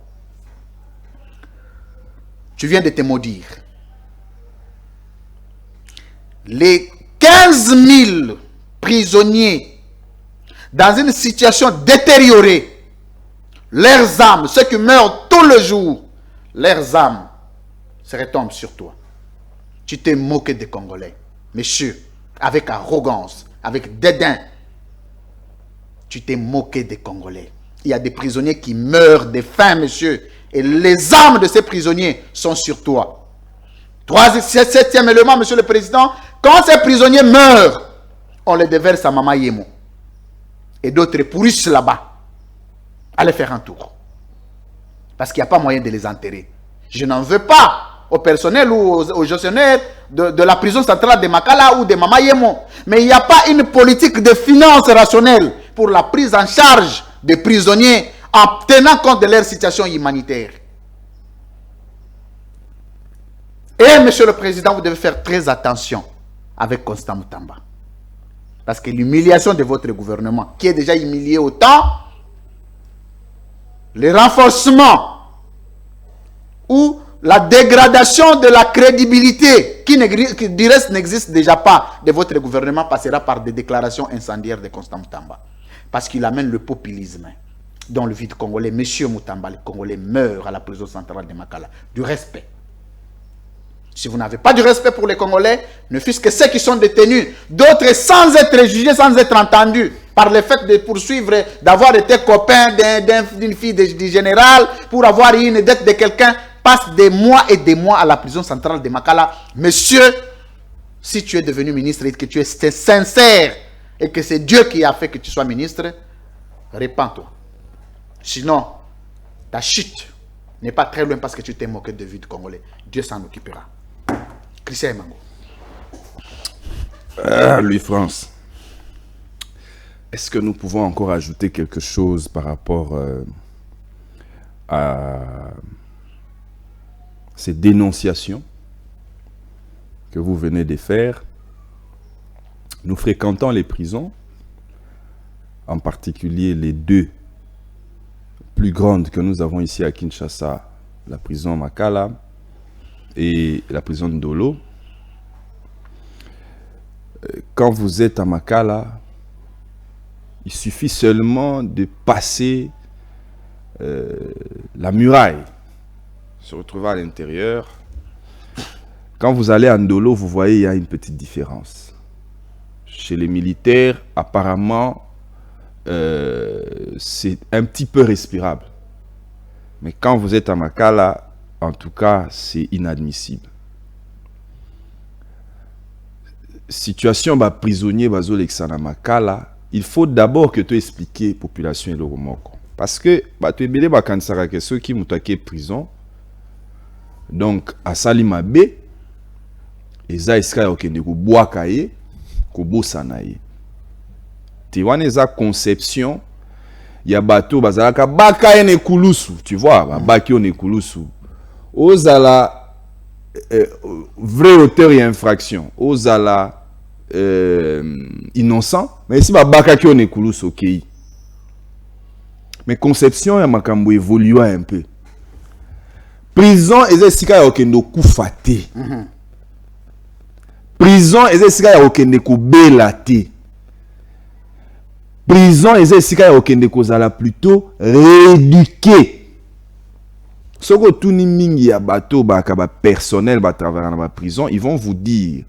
Tu viens de te maudire. Les 15 000 prisonniers dans une situation détériorée, leurs âmes, ceux qui meurent tous les jours, leurs âmes se retombent sur toi. Tu t'es moqué des Congolais. Monsieur, avec arrogance, avec dédain, tu t'es moqué des Congolais. Il y a des prisonniers qui meurent de faim, monsieur, et les âmes de ces prisonniers sont sur toi. 7e élément, monsieur le président, quand ces prisonniers meurent, on les déverse à Mama Yemo. Et d'autres pourrissent là-bas. Allez faire un tour. Parce qu'il n'y a pas moyen de les enterrer. Je n'en veux pas au personnel ou aux gestionnaires de la prison centrale de Makala ou de Mama Yemo. Mais il n'y a pas une politique de finances rationnelle pour la prise en charge des prisonniers en tenant compte de leur situation humanitaire. Et monsieur le président, vous devez faire très attention avec Constant Moutamba. Parce que l'humiliation de votre gouvernement, qui est déjà humilié autant, le renforcement ou la dégradation de la crédibilité qui du reste n'existe déjà pas de votre gouvernement passera par des déclarations incendiaires de Constant Moutamba. Parce qu'il amène le populisme dans le vide congolais. Monsieur Moutamba, les Congolais meurent à la prison centrale de Makala. Du respect. Si vous n'avez pas du respect pour les Congolais, ne fût-ce que ceux qui sont détenus, d'autres sans être jugés, sans être entendus, par le fait de poursuivre, d'avoir été copain d'une fille du général, pour avoir eu une dette de quelqu'un, passent des mois et des mois à la prison centrale de Makala. Monsieur, si tu es devenu ministre et que tu es sincère, et que c'est Dieu qui a fait que tu sois ministre, répands-toi. Sinon, ta chute n'est pas très loin parce que tu t'es moqué de vie du Congolais. Dieu s'en occupera. Christian Emango.
Louis-France, est-ce que nous pouvons encore ajouter quelque chose par rapport à ces dénonciations que vous venez de faire? Nous fréquentons les prisons, en particulier les deux plus grandes que nous avons ici à Kinshasa, la prison Makala et la prison Ndolo. Quand vous êtes à Makala, il suffit seulement de passer la muraille, se retrouver à l'intérieur. Quand vous allez à Ndolo, vous voyez, il y a une petite différence. Chez les militaires, apparemment, c'est un petit peu respirable. Mais quand vous êtes à Makala, en tout cas, c'est inadmissible. Situation bah, prisonnier bazo l'exana Makala, il faut d'abord que tu expliques la population et le remoko. Parce que bah, tu es belé bah, kansara que ceux qui m'ont prison, donc à Salimabe, et ça iska okende ko boakaye, ko bosanaye. Tu vois, les conception, il y a bateau, bazalaka baka ene kulusu, tu vois, baki one kulusu. Ozala vrai auteur et infraction, ozala innocent, mais ici baka ki one kulusu ok. Mais conception ya makambo évolue un peu. Prison eza sika ya okendo kufate. Prison eza sika ya okende kubela te. Prison eza sika ya okende kozala plutôt rééduqué. Soko tuni mingi ya bato baka ba personnel ba travailler dans la prison, ils vont vous dire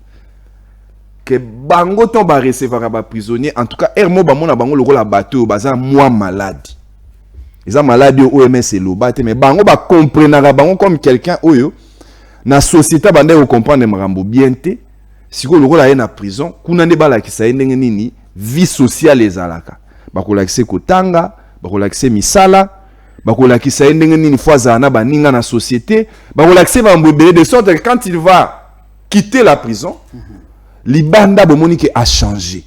que bango ton ba recevoir ba prisonnier, en tout cas ermo ba mona bango lokola bato baza moi malade. Ils ont maladie OMS et l'obate, mais bango ba comprendre bango comme quelqu'un oyo na société bande ko comprendre marambo bien té. Si ko lokola ye na prison, kuna ne bala ki sa ndenge nini vie sociale ezalaka. Ba ko lakise ko tanga, ba ko lakise misala, ba ko lakise ndenge nini fois na baninga na société, ba ko lakise ba mbebele de sorte que quand il va quitter la prison, libanda bomoni ke a changé.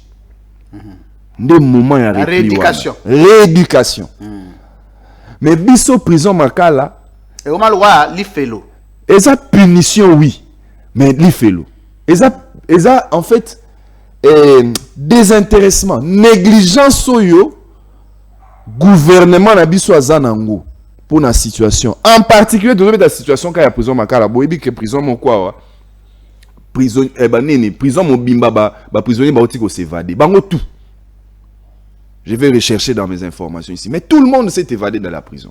Des moments ya
rééducation.
Rééducation. Mais biso prison makala
et au malwa li felo.
Eza punition oui, mais li felo. Eza en fait désintéressement, négligence oyo gouvernement na biso azanango pour la situation. En particulier de la situation quand il y a prison makala, boyebi que prison mon quoi prison prison mobimba ba prisonnier ba oti ko s'évader. Bango tout. Je vais rechercher dans mes informations ici. Mais tout le monde s'est évadé de la prison.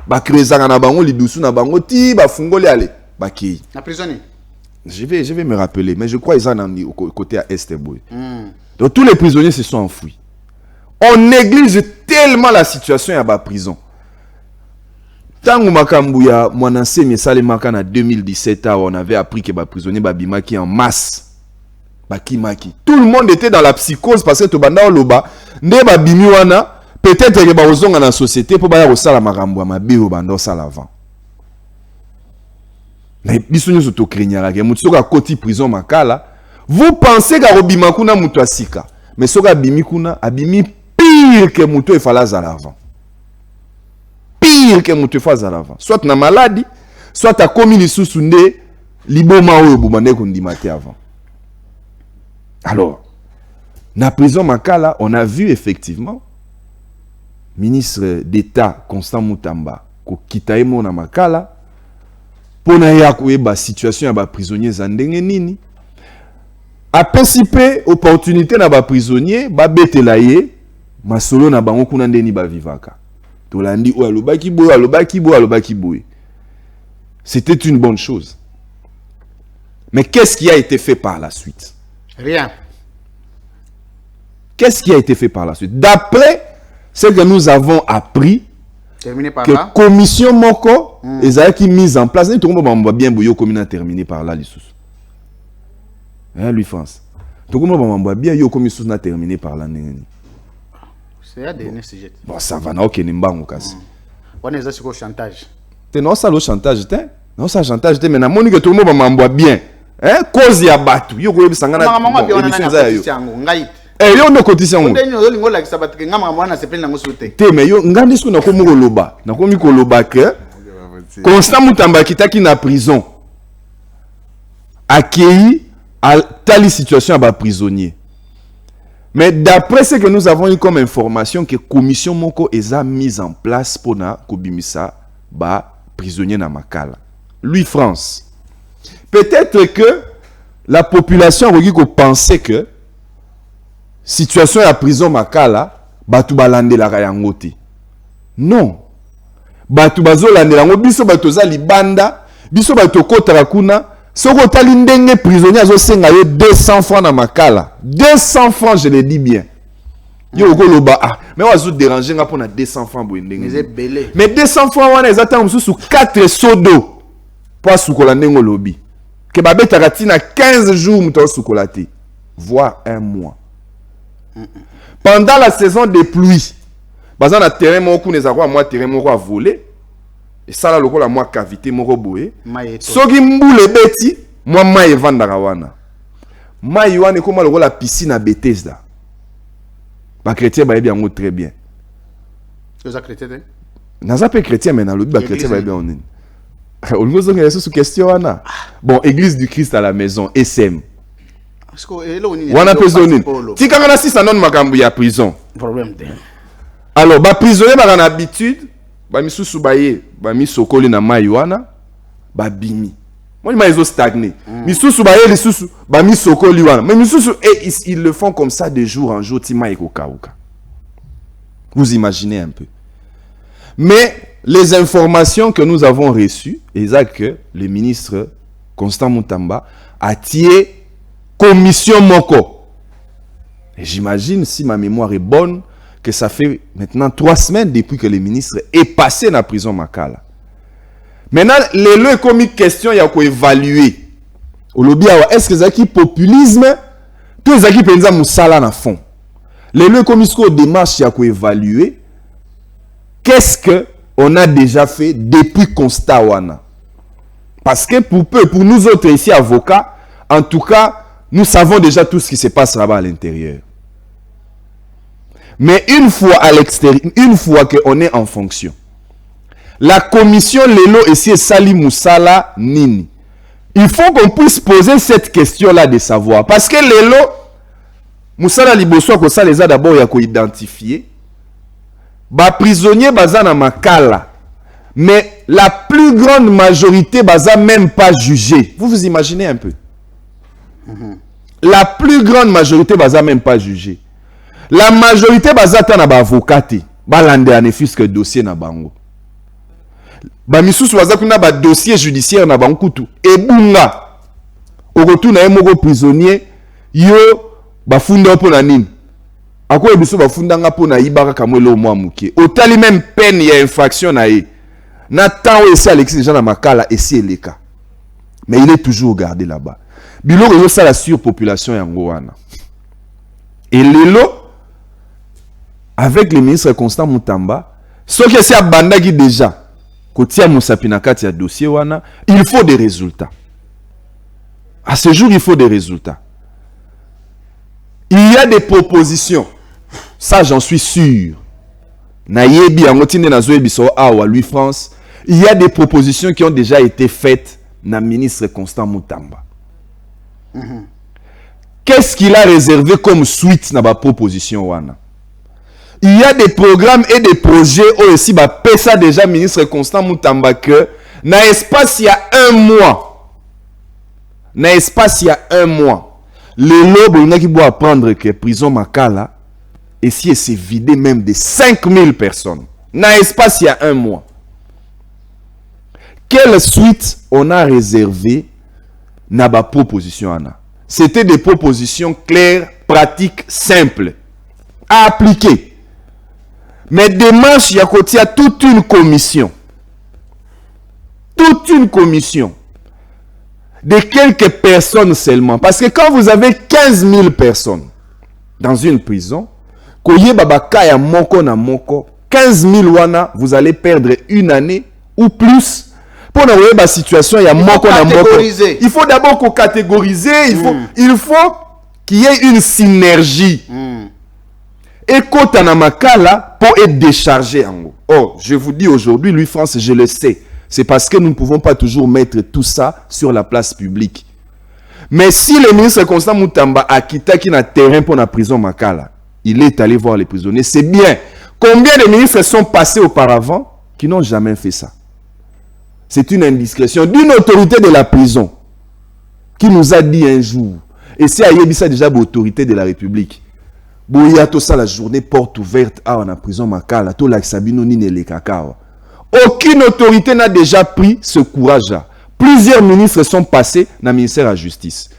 Ba krezanga na bango lidusu na bango ti ba fungoli ale ba ki.
Na prisonnier.
Je vais me rappeler, mais je crois qu'ils sont au côté à Est boy. Donc tous les prisonniers se sont enfouis. On néglige tellement la situation à la prison. Tangu makambu ya mwananse sale makana 2017 on avait appris que les prisonniers babimaki en masse. Bakimaki. Tout le monde était dans la psychose parce que tobanda loba nde babimi wana peut-être que ba ozonga na société pour ba osala makambu ya mabe o bando sala avant. Mais biso nyoso to krenyara ke mutu soka koti prison makala, vous pensez que robima kuna mutu asika, mais soka abimi kuna abimi pire que mutu e fala za l'avant. Pire que mutu fa za l'avant. Soit na maladie, soit a komi lisusu nde liboma oyo bumane kondimate avant. Alors, na prison makala, on a vu effectivement ministre d'État Constant Mutamba ko kitaemo na makala pour na situation ya ba prisonniers zandenge nini a participer opportunité na ba prisonniers ba betela ye masolo na bango kuna ndeni ba vivaka to landi o alobaki boy. C'était une bonne chose. Mais qu'est-ce qui a été fait par la suite?
Rien.
Qu'est-ce qui a été fait par la suite? D'après ce que nous avons appris,
terminé par
que
là.
commission moko qui mise en place. Tout le monde va bien bouillir comme terminé par là les sous. Hein, lui France. Tout le monde va bien yo commission na terminé par là.
C'est un dernier sujet.
Bon ça va na ok nimbango kasi.
On est sur le chantage.
T'es non ça le chantage t'es. Non ça chantage t'es mais na moni que tout le monde va bien. Hein cause ya batu. Yo ko bisangana. Eh yo no kotisa ngo. Te mais yo ngandi sku na ko mo loba. Na ko mi ko loba ke Constant Mutamba kitaki na prison. Accueilli à telle situation à prisonnier. Mais d'après ce que nous avons eu comme information que commission moko eza mise en place pour na kobimisa ba prisonnier na makala. Lui France. Peut-être que la population regi ko penser que situation ya prison makala batu balandela yango te. Non. Batu bazolandela yango biso batu za libanda, biso batu kotaka kuna, soko tali ndenge prisonnier azosenga yo 200 francs na makala. 200 francs je le dis bien. Yo ko loba ah, mais wazo déranger nga pona 200 francs bo ndenge. Mais 200 francs wana ezata mususu 4 seaux d'eau. Pour sukola ndengo lobi. Que babeta katina 15 jours muto sukola te, voire un mois. Pendant la saison des pluies, bazan na terrain moko neza kwa moi terrain moko a volé et ça là lokola moi cavité moko boye. Soki mbule beti, moi mai evandaka wana. Mai wana koma lokola piscine à Bethesda. Ba chrétien ba bien très bien.
Os chrétien?
Naza pe chrétien mais na lobi ba chrétien ba bien onene. On nous a sous question wana. Bon, église du Christ à la maison SM. Wana prisonnier. Ti kanga na 6 anon makambu ya prison.
Problème de.
Alors, ba prisonnier ba na habitude, ba misusu baye, ba misokoli na mai wana, ba bimi. Moi ma ezo stagner. Misusu baye lisusu, ba misokoli wana. Mais misusu ils le font comme ça de jour en jour ti mai ko kauka. Vous imaginez un peu. Mais les informations que nous avons reçues, c'est que le ministre Constant Mutamba a tiré commission moko. Et j'imagine, si ma mémoire est bonne, que ça fait maintenant 3 semaines depuis que le ministre est passé dans la prison Makala. Maintenant, les lois comme une question, il y a quoi évaluer. Est-ce que c'est populisme? Tout ça qui pensa moussala na fond. Les lois comme une démarche, il y a quoi évaluer. Qu'est-ce que on a déjà fait depuis constat wana? Parce que pour nous autres ici avocats, en tout cas, nous savons déjà tout ce qui se passe là-bas à l'intérieur. Mais une fois à l'extérieur, une fois qu'on est en fonction, la commission Lelo ici est Sali Moussala Nini. Il faut qu'on puisse poser cette question-là de savoir. Parce que Lelo, Moussala Liboso, que ça les a d'abord identifié. Ba prisonnier bazana Makala. Mais la plus grande majorité baza même pas jugé. Vous vous imaginez un peu? La plus grande majorité baza même pas jugé. La majorité baza ta na ba avocate. Ba lande anefis que dossier na bango. Ba misusu baza kuna ba dossier judiciaire na bankutu. Ebunga. Okotu na emoko prisonnier yo ba funda po na nini? Ako ebiso ba funda nga po na ibaka kamwelo mwa muke. Otali même peine ya infraction na ye. Na temps où ici Alexis Jean Makala et c'est le cas. Mais il est toujours gardé là-bas. Bilo yo ça la surpopulation yango wana. Et lelo avec le ministre Constant Moutamba, ce qui est abandaki déjà kotia Moussapina kati ya dossier wana, il faut des résultats. À ce jour, il faut des résultats. Il y a des propositions. Ça j'en suis sûr. Nayebi angotine na zoebi so awa Louis France. Il y a des propositions qui ont déjà été faites na ministre Constant Moutamba. Qu'est-ce qu'il a réservé comme suite na ba proposition wana? Il y a des programmes et des projets aussi ba pesa déjà ministre Constant Moutamba que na espace il y a 1 mois. Na espace il y a 1 mois. Le lobo il y a qui doit apprendre que prison Makala et si elle s'est vidée même de 5000 personnes. Na espace il y a 1 mois. Quelle suite on a réservé na ba proposition ana? C'était des propositions claires, pratiques, simples à appliquer. Mais démarche il y a toute une commission. Toute une commission de quelques personnes seulement. Parce que quand vous avez 15 000 personnes dans une prison, koye babaka ya moko na moko, 15 000 wana, vous allez perdre 1 année ou plus. Pour la situation, il y a moko na moko. Il faut d'abord catégoriser, il faut qu'il y ait une synergie. Et quand on a Makala pour être déchargé en haut. Oh, je vous dis aujourd'hui, Louis France, je le sais. C'est parce que nous ne pouvons pas toujours mettre tout ça sur la place publique. Mais si le ministre Constant Moutamba a quitté qui n'a terrain pour la prison Makala, il est allé voir les prisonniers, c'est bien. Combien de ministres sont passés auparavant qui n'ont jamais fait ça? C'est une indiscrétion d'une autorité de la prison qui nous a dit un jour, et c'est Ayebisa déjà l'autorité de la République, Boyato ça la journée porte ouverte à la prison Makala, tout la Sabino Nine le Kakao. Aucune autorité n'a déjà pris ce courage-là. Plusieurs ministres sont passés dans le ministère de la Justice.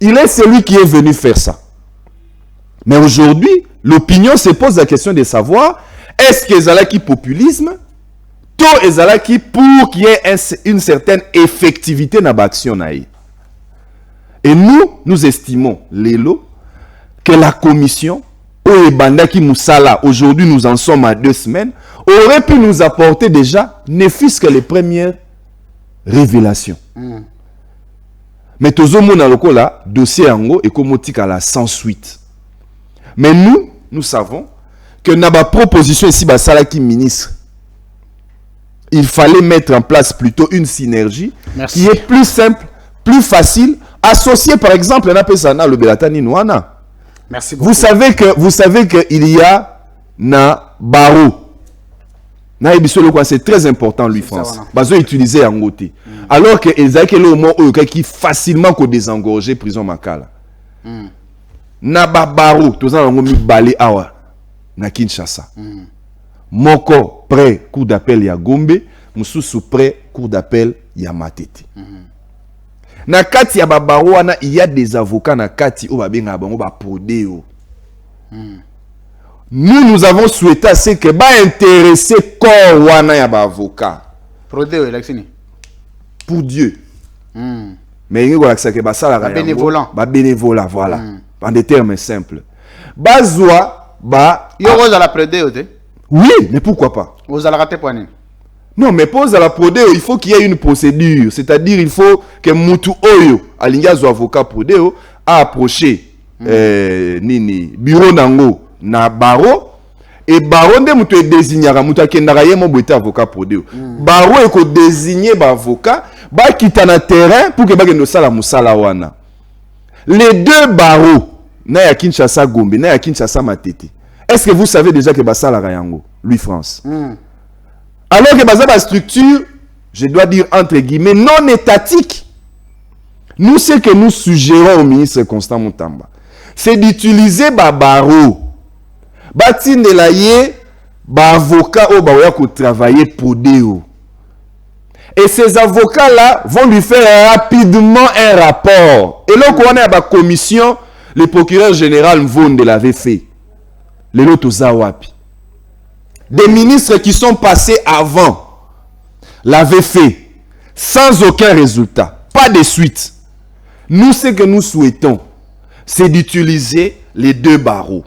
Il est celui qui est venu faire ça. Mais aujourd'hui, l'opinion se pose la question de savoir, est-ce que Zalaki populisme? Tout Ezalaki pour qu'il y ait une certaine effectivité dans l'action. Et nous estimons, Lelo, que la commission, Bandaki Moussala, aujourd'hui nous en sommes à 2 semaines, aurait pu nous apporter déjà, ne fût-ce que les premières révélations. Mais Tozomo Nalokola, dossier Ango, et Komotika la sans suite. Mais nous savons que dans la proposition ici, Salaki ministre, il fallait mettre en place plutôt une synergie qui est plus simple, plus facile, associée par exemple à Pesana le Belatani Nouana.
Merci beaucoup.
Vous savez que il y a na barreau. C'est très important Louis France. Bazo utilisé en côté. Alors que Ezaki le mot qui facilement ko désengorger prison Makala. Na barreau, tous en ngomi balé awa na Kinshasa. Moko près cour d'appel ya Gombe, mususu près cour d'appel ya Matete. Na kati ya babaro wana il y a des avocats na kati o babenga bango ba prodeo. nous avons souhaité assez que ba intéresser corps wana ya ba avocat
Prodeo électionné.
pour Dieu. Mais il y a que ba sala
Ba bénévolant.
Ba bénévolant, voilà. En des termes simples. Bazwa ba
Yo vous à la Prodeo te.
oui, mais pourquoi pas?
Vous allez rater pour nini?
Non, mais pose à la Prodeo, il faut qu'il y ait une procédure. C'est-à-dire, il faut que Moutou Oyo, alingazo avocat Prodeo, a approché nini bureau nango na baro et baro nde mutu désignera mutu akendaka ye mo boite avocat Prodeo. Baro eko désigner ba avocat ba kitana terrain pour que ba kendo sala musala wana. Les deux barreaux na ya Kinshasa Gombe na ya Kinshasa Matete. Est-ce que vous savez déjà que ba sala yango Louis France? Alors que dans la structure, je dois dire entre guillemets, non étatique, nous, ce que nous suggérons au ministre Constant Moutamba, c'est d'utiliser ba barreau, batin de la yé, ba avocat au baoya ko travailler pour Déo. Et ces avocats-là vont lui faire rapidement un rapport. Et là, quand on est à la commission, le procureur général Mvonde l'avait fait. Le loto Zawapi. Des ministres qui sont passés avant l'avaient fait sans aucun résultat, pas de suite. Nous, ce que nous souhaitons, c'est d'utiliser les deux barreaux.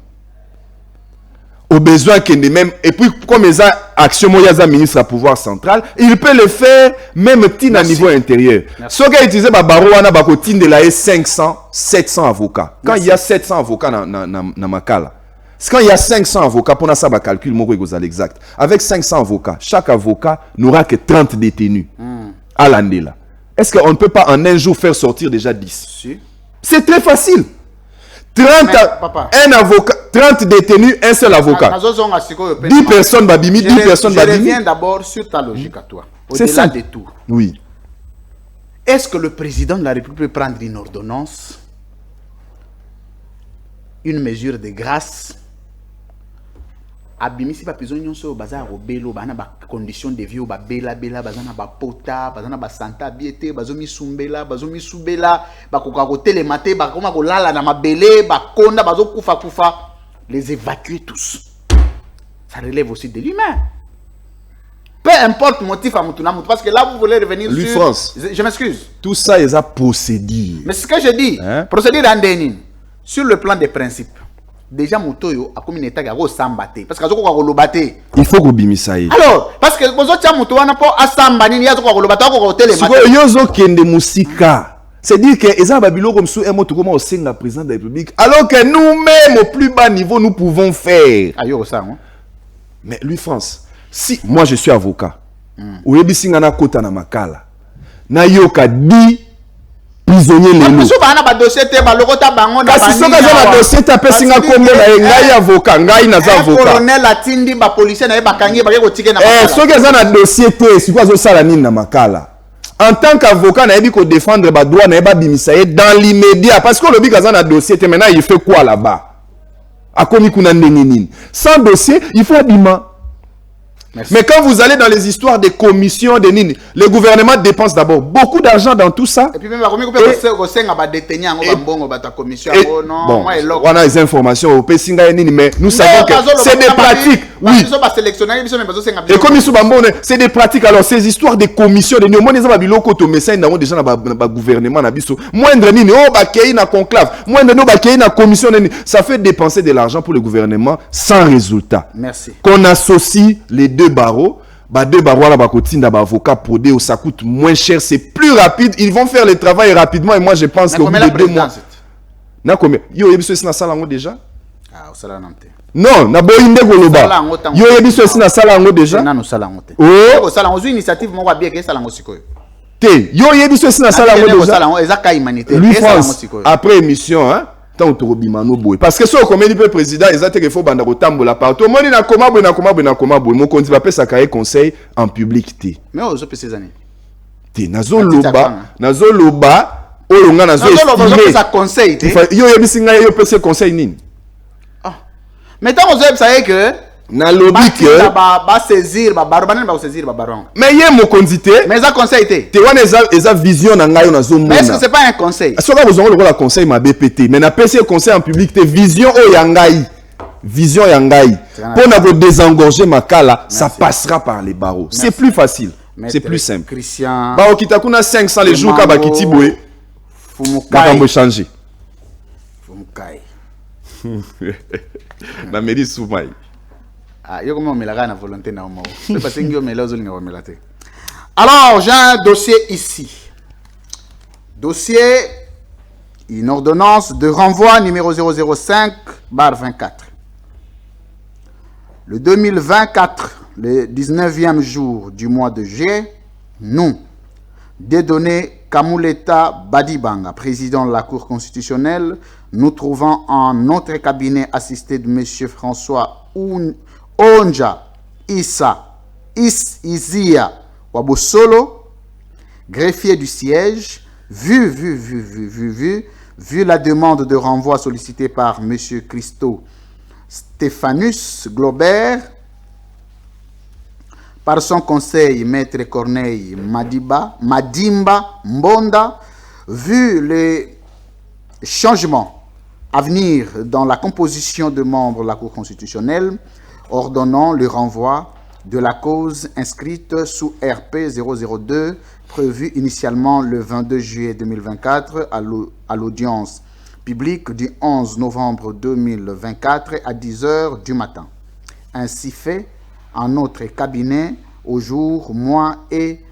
Au besoin qu'il ait même, et puis comme les actions moyaza ministre à pouvoir central, il peut le faire même petit à niveau intérieur. Ce qui a utilisé le barreau, on a de la 500, 700 avocats. Quand il y a 700 avocats dans Makala, quand il y a 500 avocats, pour ça, on calcule exact. Avec 500 avocats, chaque avocat n'aura que 30 détenus à l'année là. Est-ce qu'on ne peut pas en un jour faire sortir déjà 10? Si. C'est très facile. 30, un avocat, 30 détenus, un seul avocat. 10 personnes babimi, 10 personnes babimi.
Je reviens d'abord sur ta logique à toi. Au-delà de tout.
Oui.
Est-ce que le président de la République peut prendre une ordonnance, une mesure de grâce, abimisi ba prison nyonso baza robelo bana ba condition de vie ba bela bazana ba pota bazana ba santa biete bazomi sumbela bazomi subela ba koka ko telemate ba koma ko lala na mabele ba konda bazo kufa les évacuer tous? Ça relève aussi de l'humain. Peu importe le motif à Moutouna, parce que là vous voulez revenir
Lui
sur...
France.
Je m'excuse.
Tout ça ils a procédure.
Mais ce que je dis, procédure en déni sur le plan des principes. Déjà Moutoyo a comme une état qui sambate parce que azoko lobate.
Il faut que bimisaye.
Alors parce que bozo tia Mouto wana po asamba nini yazoko lobata ko tele
mate. Siko yozo kende musika. C'est dire que eza babilo comme sous un mot comment au sein de la présidence de la République alors que nous-mêmes au plus bas niveau nous pouvons faire.
Ayo ça hein.
Mais lui France, si moi je suis avocat. Oyebi singana kota na makala. Na yoka di prisonnier les loups.
Kasi
soka za ba dossier ta pe singa kombo na ngai avocat ngai na za avocat.
Colonel atindi ba policier na ba kangi ba ko tike na makala.
Soka za na dossier te siko zo sala nini na makala. En tant qu'avocat na yebi ko défendre ba droit na ba bimisaye dans l'immédiat parce que le big za na dossier te maintenant il fait quoi là-bas? Akomi kuna ndenge nini? Sans dossier, il faut abima. Merci. Mais quand vous allez dans les histoires des commissions, des nini, le gouvernement dépense d'abord beaucoup d'argent dans tout ça.
Et puis même on
a les informations au mais nous savons que c'est des pratiques. Oui. Et comme c'est des pratiques. Alors ces histoires des commissions, des déjà dans gouvernement, moindre nini, na conclave, moindre na commission, ça fait dépenser de l'argent pour le gouvernement sans résultat.
Merci.
Qu'on associe les deux barreaux, deux barreaux là, avocat pour Déo, ça coûte moins cher, c'est plus rapide, ils vont faire le travail rapidement et moi je pense qu'au bout de 2 mois. Na combien? Yo yebiso na sala ngo déjà?
Ah, sala nante.
Non, na boyinde goloba. Yo yebiso na sala ngo déjà?
Na no sala ngote.
Oh,
sala ngo initiative moko bien que sala ngo sikoyo.
Te, yo yebiso na sala ngo déjà?
Sala ngo ezaka humanité.
Lui France, après émission hein. Parce que si on commet le président, ils ont qu'il faut banda kotambola partout. Moi na koma boy. Mon konti va sa carrière conseil en public té.
Mais aux autres ces années.
Té nazo loba, olonga nazo estimer.
Ça conseil té.
Yo yebisinga yo pese conseil nini.
Ah. Mais tant vous savez que
na lobby que
ba saisir ba baron ba saisir ba baron.
Mais yé mon kondité.
Mais ça conseil té.
Té wana eza vision na ngayo na zo mona.
Mais est-ce que c'est pas un conseil?
Est-ce que vous avez le conseil ma BPT mais na PC conseil en public té vision o yangai. vision yangai, pour nous désengorger Makala, ça
Merci.
passera par les barreaux. C'est plus facile, c'est plus simple.
Christian
Bah, Kitakuna 500 les jours,
Mango,
Kabakitiboué,
Fumukai.
va changer.
Fumukai.
Na Medi Soumaï.
Ah, yo comment on met la volonté na omo. C'est parce que yo met la ozolinga wa melate. Alors, j'ai un dossier ici. Dossier, une ordonnance de renvoi numéro 005/24. Le 2024, le 19e jour du mois de juillet, nous, Dieudonné Kamuleta Badibanga, président de la Cour constitutionnelle, nous trouvons en notre cabinet assisté de M. François Onja Izia Wabosolo, greffier du siège, vu la demande de renvoi sollicitée par M. Christo Stéphanus Globert, par son conseil, Maître Corneille Madimba Mbonda, vu les changements à venir dans la composition de membres de la Cour constitutionnelle, ordonnant le renvoi de la cause inscrite sous RP 002, prévue initialement le 22 juillet 2024 à l'audience publique du 11 novembre 2024 à 10 h du matin. Ainsi fait, en notre cabinet, au jour, mois et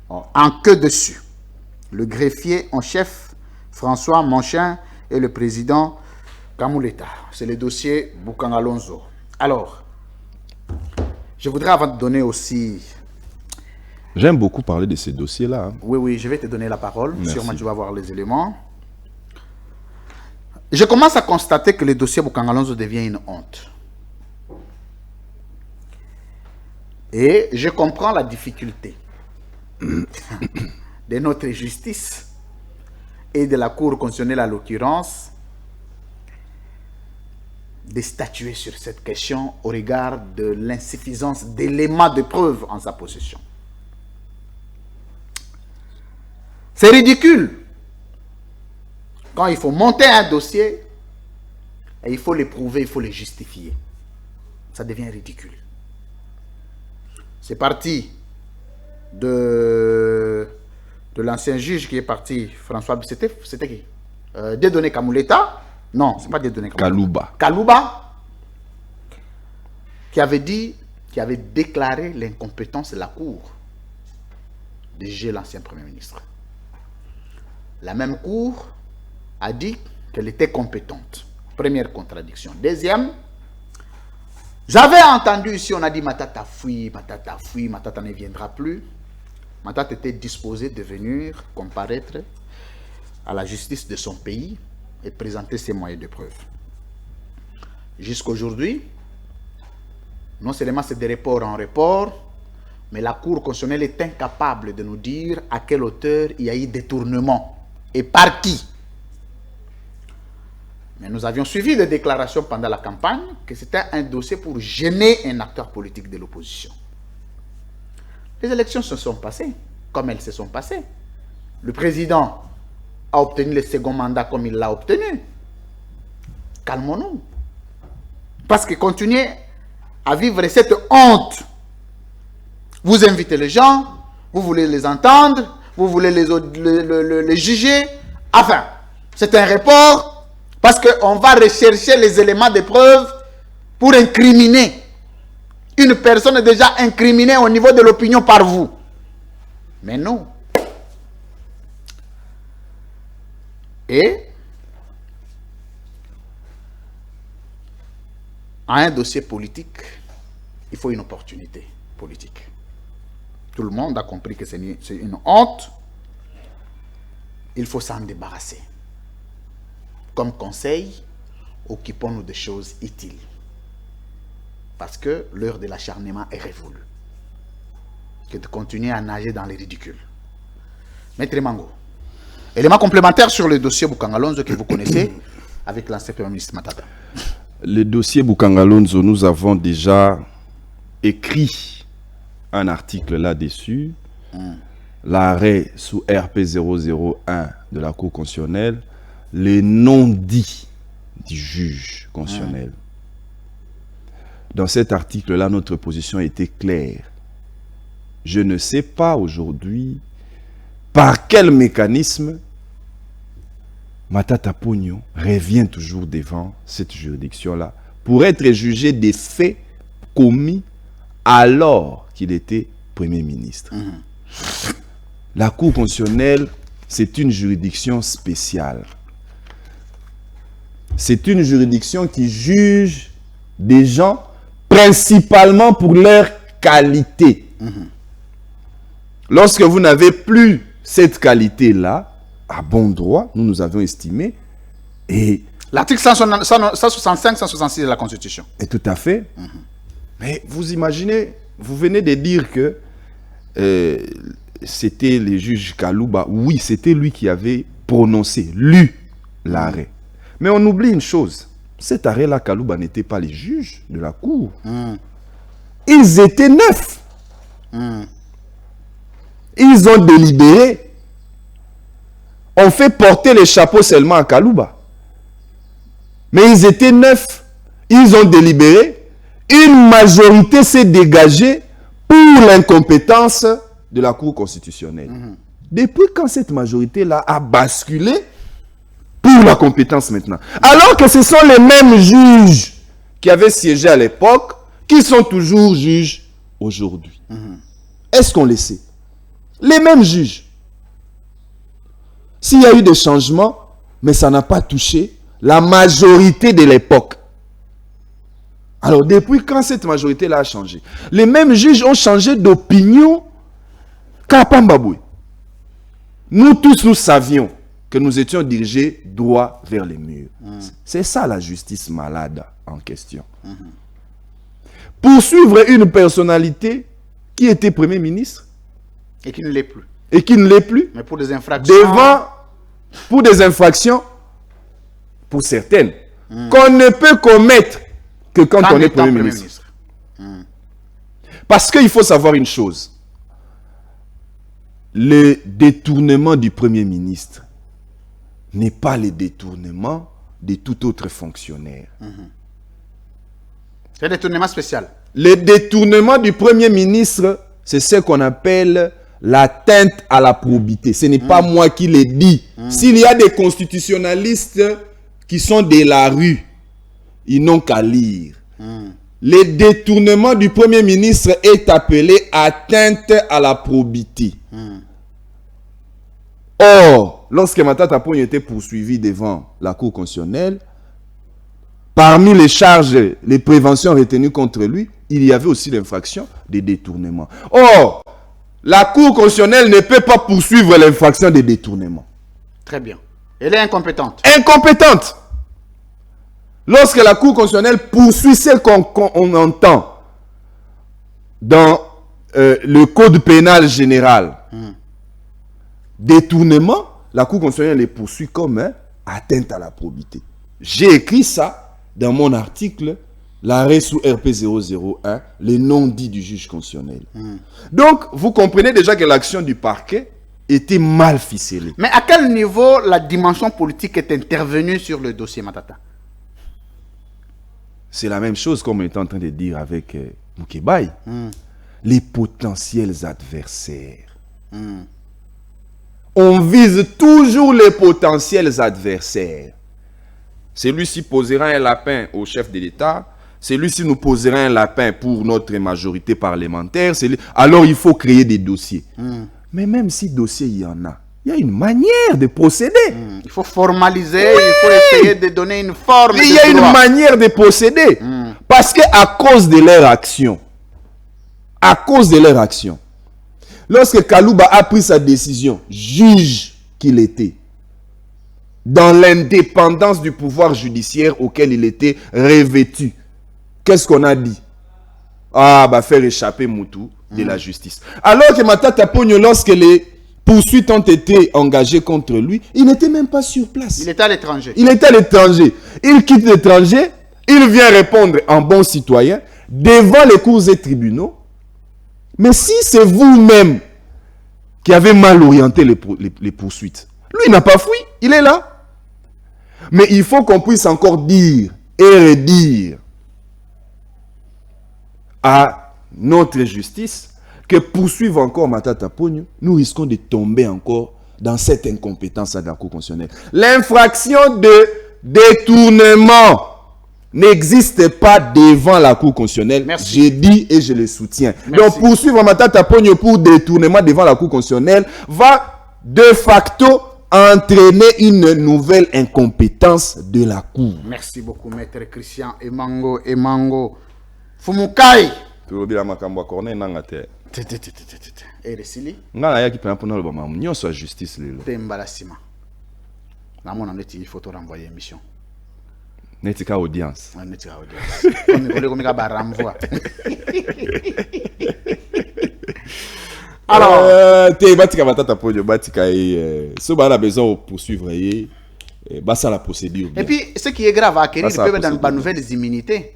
en que dessus. Le greffier en chef, François Manchin, et le président Kamuleta. C'est le dossier Boukangalonzo. Alors, je voudrais avant de donner aussi...
J'aime beaucoup parler de ces dossiers-là. Hein.
Oui, je vais te donner la parole.
Merci.
Sûrement, tu vas voir les éléments. Je commence à constater que le dossier Boukangalonzo devient une honte. Et je comprends la difficulté de notre justice et de la Cour constitutionnelle à l'occurrence de statuer sur cette question au regard de l'insuffisance d'éléments de preuve en sa possession. C'est ridicule quand il faut monter un dossier et il faut le prouver, il faut le justifier. Ça devient ridicule. C'est parti de l'ancien juge qui est parti, François, c'était qui Dieudonné Kamuleta. Non, c'est pas Dieudonné Kamuleta. Kalouba, qui avait déclaré l'incompétence de la Cour de juger l'ancien Premier ministre. La même Cour a dit qu'elle était compétente. Première contradiction. Deuxième, j'avais entendu ici, on a dit Matata fuit, Matata ne viendra plus. Matata était disposé de venir comparaître à la justice de son pays et présenter ses moyens de preuve. Jusqu'aujourd'hui, non seulement c'est de report en report, mais la Cour constitutionnelle est incapable de nous dire à quelle hauteur il y a eu détournement et par qui. Mais nous avions suivi des déclarations pendant la campagne que c'était un dossier pour gêner un acteur politique de l'opposition. Les élections se sont passées comme elles se sont passées. Le président a obtenu le second mandat comme il l'a obtenu. Calmons-nous. Parce que continuer à vivre cette honte, vous invitez les gens, vous voulez les entendre, vous voulez les juger. Enfin, c'est un report parce qu'on va rechercher les éléments de preuve pour incriminer. Une personne est déjà incriminée au niveau de l'opinion par vous. Mais non. Et à un dossier politique, il faut une opportunité politique. Tout le monde a compris que c'est une honte. Il faut s'en débarrasser. Comme conseil, occupons-nous des choses utiles. Parce que l'heure de l'acharnement est révolue. Que de continuer à nager dans les ridicules. Maître Mango, élément complémentaire sur le dossier Boukangalonzo que vous connaissez avec l'ancien Premier ministre Matata.
Le dossier Boukangalonzo, nous avons déjà écrit un article là-dessus. L'arrêt sous RP 001 de la Cour constitutionnelle, les non-dits du juge constitutionnel. Dans cet article-là, notre position était claire. Je ne sais pas aujourd'hui par quel mécanisme Matata Ponyo revient toujours devant cette juridiction-là pour être jugé des faits commis alors qu'il était Premier ministre. La Cour constitutionnelle, c'est une juridiction spéciale. C'est une juridiction qui juge des gens principalement pour leur qualité. Lorsque vous n'avez plus cette qualité-là, à bon droit, nous avions estimé, et
l'article 165-166 de la Constitution.
Et tout à fait. Mais vous imaginez, vous venez de dire que c'était le juge Kalouba. Oui, c'était lui qui avait prononcé, lu l'arrêt. Mais on oublie une chose. Cet arrêt-là, Kalouba n'était pas les juges de la Cour. Ils étaient 9. Ils ont délibéré. On fait porter les chapeaux seulement à Kalouba. Mais ils étaient 9. Ils ont délibéré. Une majorité s'est dégagée pour l'incompétence de la Cour constitutionnelle. Depuis quand cette majorité-là a basculé pour la compétence maintenant? Alors que ce sont les mêmes juges qui avaient siégé à l'époque qui sont toujours juges aujourd'hui. Est-ce qu'on le sait? Les mêmes juges. S'il y a eu des changements, mais ça n'a pas touché la majorité de l'époque. Alors, depuis quand cette majorité-là a changé? Les mêmes juges ont changé d'opinion qu'à Pambaboué. Nous tous, nous savions que nous étions dirigés droit vers les murs. C'est ça la justice malade en question. Poursuivre une personnalité qui était Premier ministre
et qui ne l'est plus.
Et qui ne l'est plus.
Mais pour des infractions.
Pour des infractions, pour certaines, qu'on ne peut commettre que quand on est Premier ministre. Parce qu'il faut savoir une chose. Le détournement du Premier ministre n'est pas le détournement de tout autre fonctionnaire.
C'est un détournement spécial.
Le détournement du Premier ministre, c'est ce qu'on appelle l'atteinte à la probité. Ce n'est pas moi qui l'ai dit. S'il y a des constitutionnalistes qui sont de la rue, ils n'ont qu'à lire. Le détournement du Premier ministre est appelé atteinte à la probité. Or, lorsque Matata Ponyo était poursuivi devant la Cour constitutionnelle, parmi les charges, les préventions retenues contre lui, il y avait aussi l'infraction de détournement. Or, la Cour constitutionnelle ne peut pas poursuivre l'infraction de détournement.
Très bien. Elle est incompétente.
Incompétente. Lorsque la Cour constitutionnelle poursuit ce qu'on entend dans le Code pénal général, détournement, la Cour constitutionnelle les poursuit comme atteinte à la probité. J'ai écrit ça dans mon article, l'arrêt sous RP 001, les non-dits du juge constitutionnel. Donc, vous comprenez déjà que l'action du parquet était mal ficelée.
Mais à quel niveau la dimension politique est intervenue sur le dossier Matata?
C'est la même chose comme on était en train de dire avec Moukébaye. Les potentiels adversaires. On vise toujours les potentiels adversaires. Celui-ci posera un lapin au chef de l'État. Celui-ci nous posera un lapin pour notre majorité parlementaire. Alors il faut créer des dossiers. Mais même si dossier il y en a, il y a une manière de procéder.
Il faut formaliser, il faut essayer de donner une forme.
Il y a une manière de procéder. Parce qu'à cause de leur action, lorsque Kalouba a pris sa décision, juge qu'il était, dans l'indépendance du pouvoir judiciaire auquel il était revêtu, qu'est-ce qu'on a dit? Faire échapper Moutou de la justice. Alors que Matata Ponyo, lorsque les poursuites ont été engagées contre lui, il n'était même pas sur place.
Il était à l'étranger.
Il quitte l'étranger, il vient répondre en bon citoyen devant les cours et tribunaux. Mais si c'est vous-même qui avez mal orienté les poursuites, lui n'a pas fui, il est là. Mais il faut qu'on puisse encore dire et redire à notre justice que poursuivre encore Matata Ponyo, nous risquons de tomber encore dans cette incompétence de la Cour constitutionnelle. L'infraction de détournement n'existe pas devant la Cour constitutionnelle.
Merci.
J'ai dit et je le soutiens.
Merci.
Donc poursuivre Matata Ponyo pour détournement devant la Cour constitutionnelle va de facto entraîner une nouvelle incompétence de la Cour.
Merci beaucoup, Maître Christian Emango. Fumukai.
Tolobila makambo corner nanga te.
Et Resili.
Ngana yaki pena pona loba mamu nyonso ya justice lelo.
Tembala Sima. Namona neti il faut renvoyer émission.
Netika audience.
Neti audience. Comme ka baramvoa.
Alors, te batika Matata Ponyo batika so ba na besoin de poursuivre basa la procédure.
Et puis ce qui est grave à acquérir peut dans de nouvelles immunités.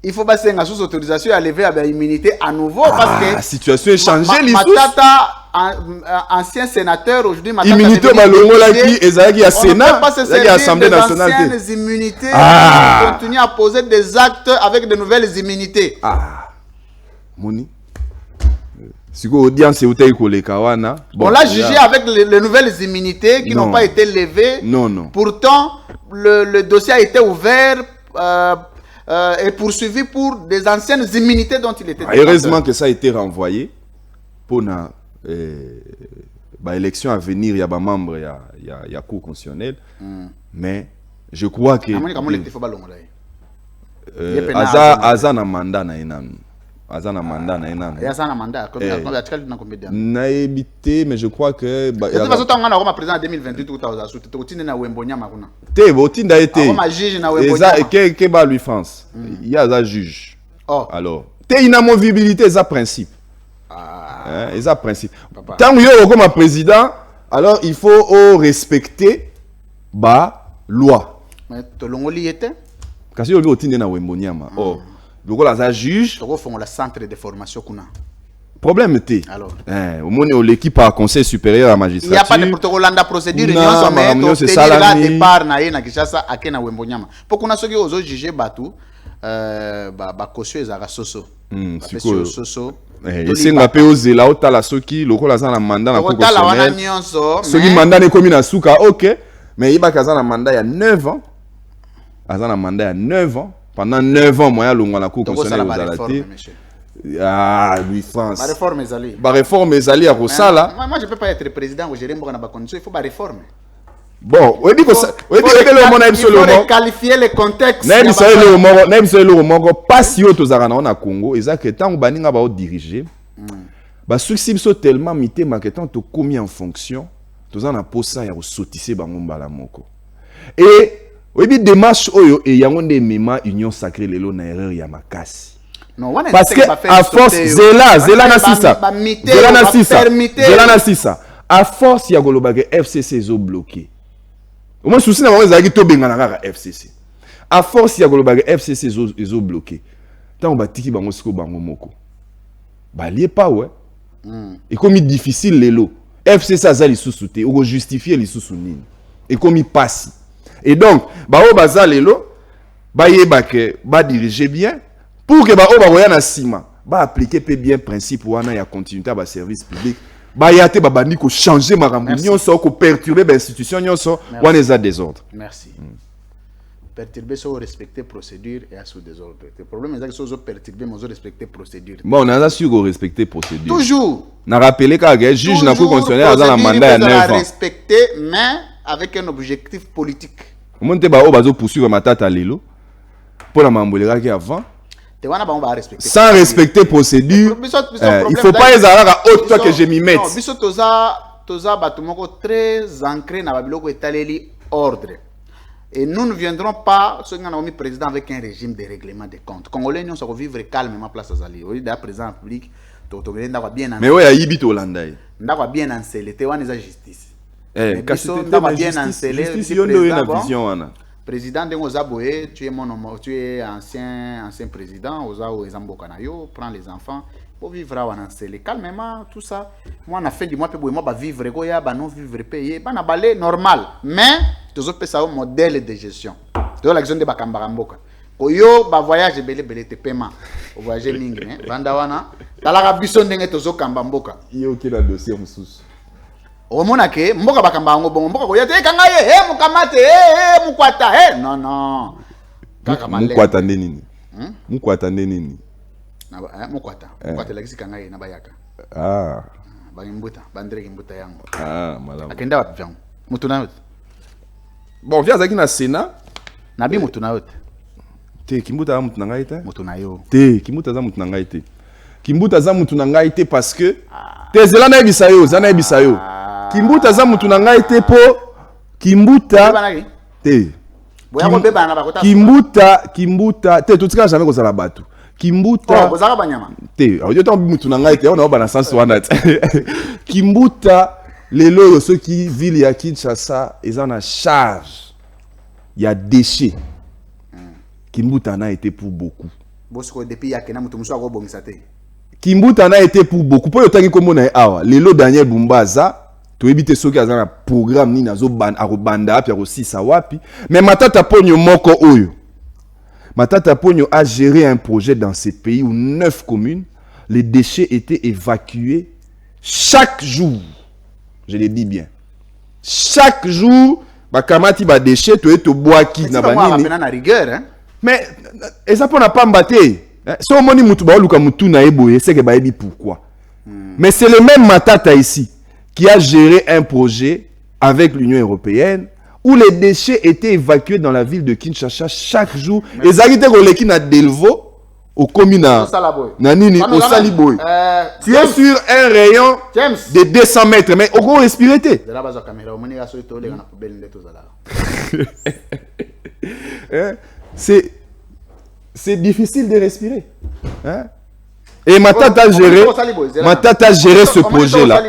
Il faut passer une sous autorisation à lever la immunité à nouveau parce que
la situation est changée.
Matata, ancien sénateur, aujourd'hui, Matata
immunité malongola qui ezaki ya Sénat, ezaki ya Assemblée nationale.
Anciennes immunités qui continuent à poser des actes avec de nouvelles immunités.
Moni. Si vous audience est au Kolekawana.
On l'a jugé avec les nouvelles immunités qui n'ont pas été levées.
Non.
Pourtant, le dossier a été ouvert et poursuivi pour des anciennes immunités dont il était.
Heureusement que ça a été renvoyé pour la élection à venir. Il y a des membres, il y a Cour constitutionnelle. Mais je crois que Azana mandat na enam. Azana mandat na enam.
Azana mandat.
Na évité, mais je crois que.
De toute façon, tu as un président en 2028 tout à l'heure. Tu as Wembonia Makuna.
Te botinda été.
Un juge na Wembonia.
Que ba lui France. Il y a un juge.
Oh.
Alors, te inamovibilité, c'est un principe. C'est un principe. Tant que yo comme président, alors il faut respecter ba loi.
Mais tu l'ongoli était.
Kasi yo botinda na Wembonia ma. Oh. Donc là, ça juge.
Tu as le centre de formation kuna.
Problème était.
Alors.
Au moins l'équipe a conseil supérieur à la magistrature.
Il n'y a pas de protocole de procédure. Il y a un départ na na Kinshasa à Kena Wembonyama. Pour qu'on a ceux qui osent juger Batu, caution ezaka soso. Soso.
Et c'est un peu osé là où t'as la soki, le la zana mandat na Cour constitutionnelle. Ce qui mandat n'est comme une souka, ok. Mais il y a un mandat il y a 9 ans. Azana mandat il y a 9 ans. Pendant 9 ans, moi, il y a la Cour constitutionnelle aux Alatés. Louis France.
La réforme est allée.
La réforme est allée à Rossala.
Moi, je ne peux pas être président ou gérer dans conditions. Il faut la réforme.
Bon, il
faut qualifier les contextes.
Pas si au Congo, exact tant baninga ba diriger. Ba souci so tellement mité maquetant to commis en fonction, tous en a posa ya sotissé bango mbala moko. Et oui, démarche oyo et yango de mema union sacrée lelo na erreur ya makasi. Parce que à force zela na sisa à force ya goloba que FCC zo bloqué. Au moins souci na bango ezaki to bengana kaka FCC. À force ya goloba que FCC zo bloqué. Tant ba tiki bango siko bango moko. Ba lié pas ouais. Et comme il difficile lelo. FCC azali sous-souté ou justifier les sous-sounine. Et comme il passe. Et donc, bao baza lelo, ba yeba ke ba diriger bien pour que ba o ba roya na sima, ba appliquer peu bien principe wana ya continuité ba service public. Ba yate ba bandi ko changer makambo nyonso ko perturber ba institution nyonso wana eza désordre.
Merci. Perturber so respecter procédure et à sous désordre. Le problème est que so perturber mais so respecter procédure.
Bon, on a su ko respecter procédure.
Toujours.
Na rappeler ka juge na Cour constitutionnelle a un mandat à 9 ans.
Respecter mais avec un objectif politique.
Comment te ba o bazo poursuivre Matata lelo pour la mambolera qui avant sans respecter procédure. Il faut pas les avoir à haute toi que je m'y mette.
Non, biso toza batumoko très ancré na babiloko etaleli ordre. Et nous ne viendrons pas ce qu'on a mis président avec un régime de règlement des comptes. Congolais nous sommes vivre calmement place à Zali. Oui, d'ailleurs président public bien.
Mais ouais, il habite au Landais.
Ndakwa bien encelé, te wana za justice.
Justice,
président de Ozaboé, tu es ancien président, Ozao Ezambokanayo, prends les enfants, pour vivre à Wanansele. Calmement, tout ça. Moi, on a fait du mois, moi, vivre, non vivre payé, on a balé normal. Mais, tous autres un modèle de gestion. Tu la gestion de Bakambaramboka. Koyo, ba voyage belé te paiement. Au voyage mingi, hein. Bandawana. Dans la rabison d'engue tous autres Kambamboka.
Il y a aucun dossier moussous.
Au monake, Mboka Bakambango, Mboka Koyate, Kangaye, Mukamate, Mukwata, non.
Mukwata nini? Mukwata nini?
Mukwata. Mukwata la kisi Kangaye na bayaka.
Ah.
Bangimbuta, bandreki mbuta yango.
Ah, malama.
Akenda wapi vyangu? Mutuna yote.
Bon, viens zaki na Sénat.
Nabi mutuna yote.
Te Kimbuta za mutu na ngai te.
Mutuna yo.
Te Kimbuta za mutu na ngai te. Kimbuta za mutu na ngai te parce que te zela na ebisa yo, za na ebisa yo. Kimbuta za mutu na ngai te po Kimbuta te.
Boya ko beba na bakota.
Kimbuta te tutika jamais kozala batu. Kimbuta
bozaka banyama.
Te, yo to mutu na ngai te, on a ba na sens wana te. Kimbuta lelo yo ceux qui ville ya Kinshasa, ils en a charge. Il y a déchets. Kimbuta n'a été pour beaucoup. Kimbuta n'a été pour beaucoup. Pour yotangi komo na awa, lelo Daniel Bumbaza, to ebite soki aza na programme ni nazo banda api aussi sawapi, mais Matata Ponyo moko oyo. Matata Ponyo a géré un projet dans ce pays où 9 communes, les déchets étaient évacués chaque jour. Je le dis bien. Chaque jour, bakamati ba déchets to eto boaki na banini.
Na rigueur hein.
Mais et ça n'a pas mbatté. Si on moni mutu ba luka mutu na eboye, c'est que ba ebi pourquoi. Mais c'est le même Matata ici qui a géré un projet avec l'Union européenne où les déchets étaient évacués dans la ville de Kinshasa chaque jour. Et Zagite Roleki na Delvo au communal. Nanini au Saliboy. Tu es sur un rayon de 200 mètres, mais au gros respirer. C'est difficile de respirer. Hein? Et Matata a géré ce projet-là.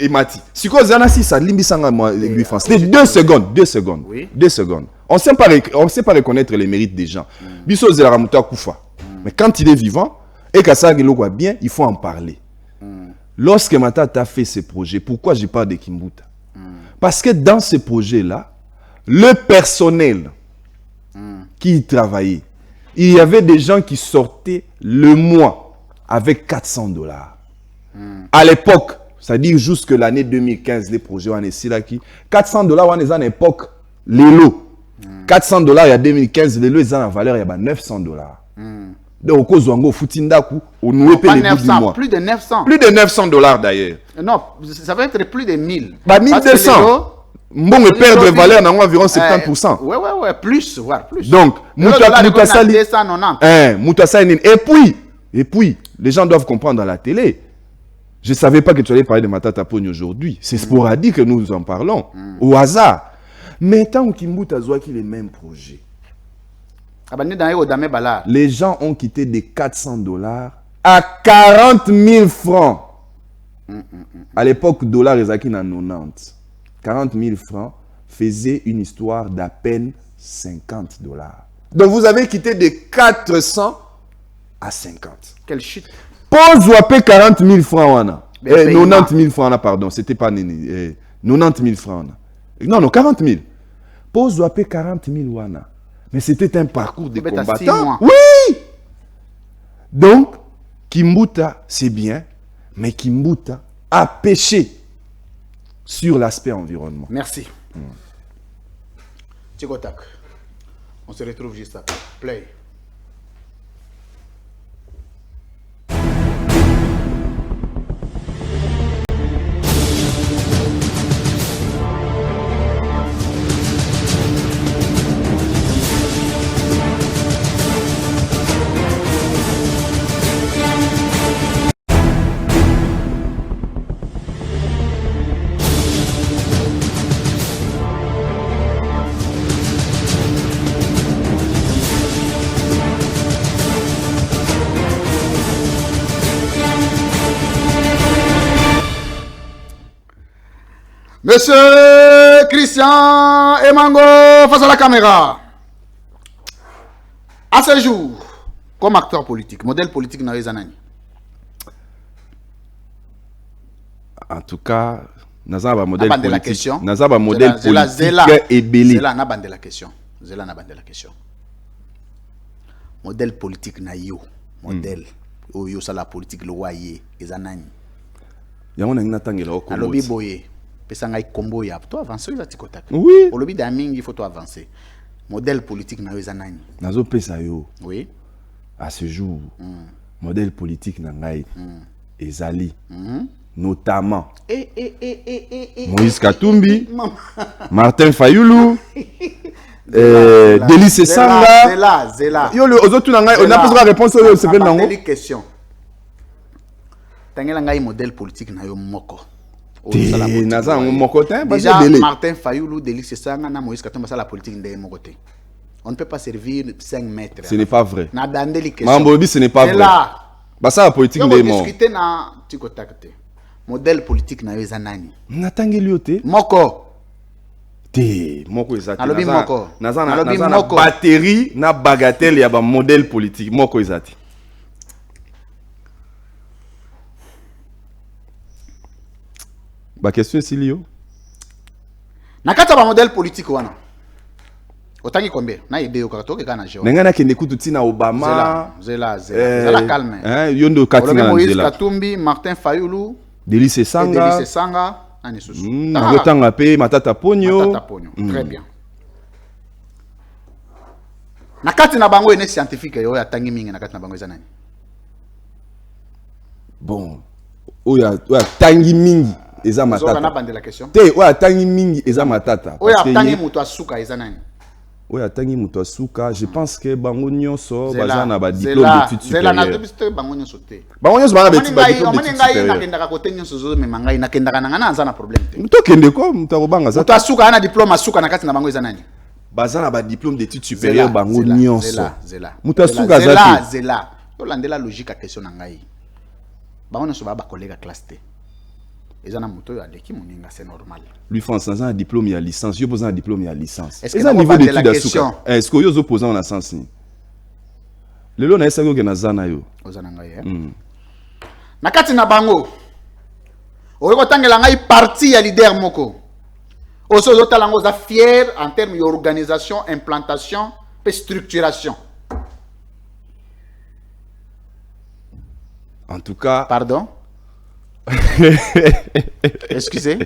Et Mati. Si vous avez ça, lui France. 2 secondes. 2 secondes. Oui. 2 secondes. On ne sait pas reconnaître les mérites des gens. Bisso Zelaramouta Koufa. Mais quand il est vivant, et que ça va bien, il faut en parler. Lorsque Matata a fait ce projet, pourquoi je parle de Kimbuta? Parce que dans ce projet-là, le personnel qui y travaillait, il y avait des gens qui sortaient le mois avec $400. À l'époque, c'est-à-dire jusque l'année 2015, les projets ont été là qui $400 on est en époque les lots. $400 il y a 2015, les lots ils ont la valeur il y a $900. Donc au Zongo Futindaku, on nous paye les bouts du mois.
Plus de 900.
Plus de $900 d'ailleurs.
Non, ça va être plus de 1000.
Bah 1200. Bon, on perd de valeur dans environ 70%.
Ouais, plus, voire plus.
Donc, et puis, les gens doivent comprendre à la télé. Je ne savais pas que tu allais parler de Matata Ponyo aujourd'hui. C'est sporadique que nous en parlons, au hasard. Mais tant Kimbuta Zoa qui les mêmes projets, les gens ont quitté des $400 à 40 000 francs. À l'époque, dollar est acquis dans 90. 40 000 francs faisait une histoire d'à peine $50. Donc vous avez quitté de 400 à 50.
Quelle chute.
Pose ou à payer 40 000 francs, Wana. 90 000 francs, pardon. C'était pas 90 000 francs. Non, 40 000. Pose ou à payer 40 000 Wana. Mais c'était un parcours de combattants. Oui! Donc, Kimbuta, c'est bien, mais Kimbuta a péché sur l'aspect environnement.
Merci. Tikotak. On se retrouve juste après. Play. Monsieur Christian Emango face à la caméra. À ce jour, comme acteur politique, modèle politique dans les années.
En tout cas, naza ba modèle
Nabande la
politique.
question.
Naza ba modèle
Zela,
politique
Zela.
et belé.
Zela nabande la question. Zela nabande la question. Modèle politique na yo. Modèle. Oyo ça la politique le waye ezanani.
Yango na ngina tangela oko.
Alobi boye. Pesa ngai kombo ya. Toi avancer za tikota.
Oui.
Olobi da mingi il faut toi avancer. Modèle politique na yo ezanani.
Nazo pesa yo.
Oui.
À ce jour, modèle politique na ngai ezali notamment Moïse Katumbi, Martin Fayulu, Délice Sanga.
Zela.
Yo le ozotu na ngai on a besoin de réponse au CV nango.
Quelle question? Tangela ngai modèle politique na yo moko.
Te naza ngo moko te ba
Déjà
belé.
Martin Fayulu, Délice Sanga na Moïse Katumbi ça la politique ndé moko te. On ne peut pas servir 5 mètres.
Ce n'est pas vrai.
Na dandeli question.
Mambobi ce n'est pas vrai.
Là.
Ba ça la politique
On
ndé
va
mo.
discuter na tikotakte. Modèle politique na yo ezanani.
Natangeli yo te.
Moko.
Te moko ezati.
Nalobi moko.
Naza
Nalobi
na
moko.
batterie na bagatelle ya ba modèle politique moko ezati. Ba question silio.
Nakata ba modèle politique wana. Otangi combien? Na idée yo katoke kana jo.
Nengana kende kutu tina Obama.
Zela calme.
Yondo katina na
Moïse
Zela.
Katumbi, Martin Fayulu,
Délice Sanga.
Délice Sanga, nani susu.
Ngotanga pe Matata Ponyo.
Matata Ponyo. Très bien. Nakati na bango ene scientifique yo ya tangi mingi nakati na bango ezanani.
Bon. Oya tangi mingi eza
Zoka na
Matata.
bande la question.
Te oya tangi mingi eza Matata.
Oya tangi mutu asuka ezanani.
Oya tangi mutu asuka, je pense que bango nyonso
Zela,
baza na ba diplôme d'études
Zela na
supérieures.
tebiste bango nyonso te.
Bango nyonso bana ba
Omoni
diplôme
ngai
d'études
ngai
supérieures.
nakendaka kote nyonso zo mema ngai nakendaka na ngana nzana problème te.
To kende ko mutarobanga za.
Mutu asuka ana diplôme asuka nakati na bango ezanani.
Baza na ba diplôme d'études supérieures bango nyonso.
Zela.
Mutu asuka za te.
Zela. Yo landela logique a question na ngai. Bango nyonso ba collègue classe te. Ezana moto yo aleki moninga c'est normal.
Lui France a un diplôme ya licence, yo posant un diplôme ya licence.
Est-ce que
un niveau d'études à
question?
Souka. Est-ce que yo zo posant en sens ni? Lelo na esa yo ke na zana yo.
Ozana ngai nakati na bango. Oyeko tangela ngai parti ya leader moko. Oso zo talango za fier en termes d'organisation, implantation et structuration.
En tout cas,
Pardon? Excusez.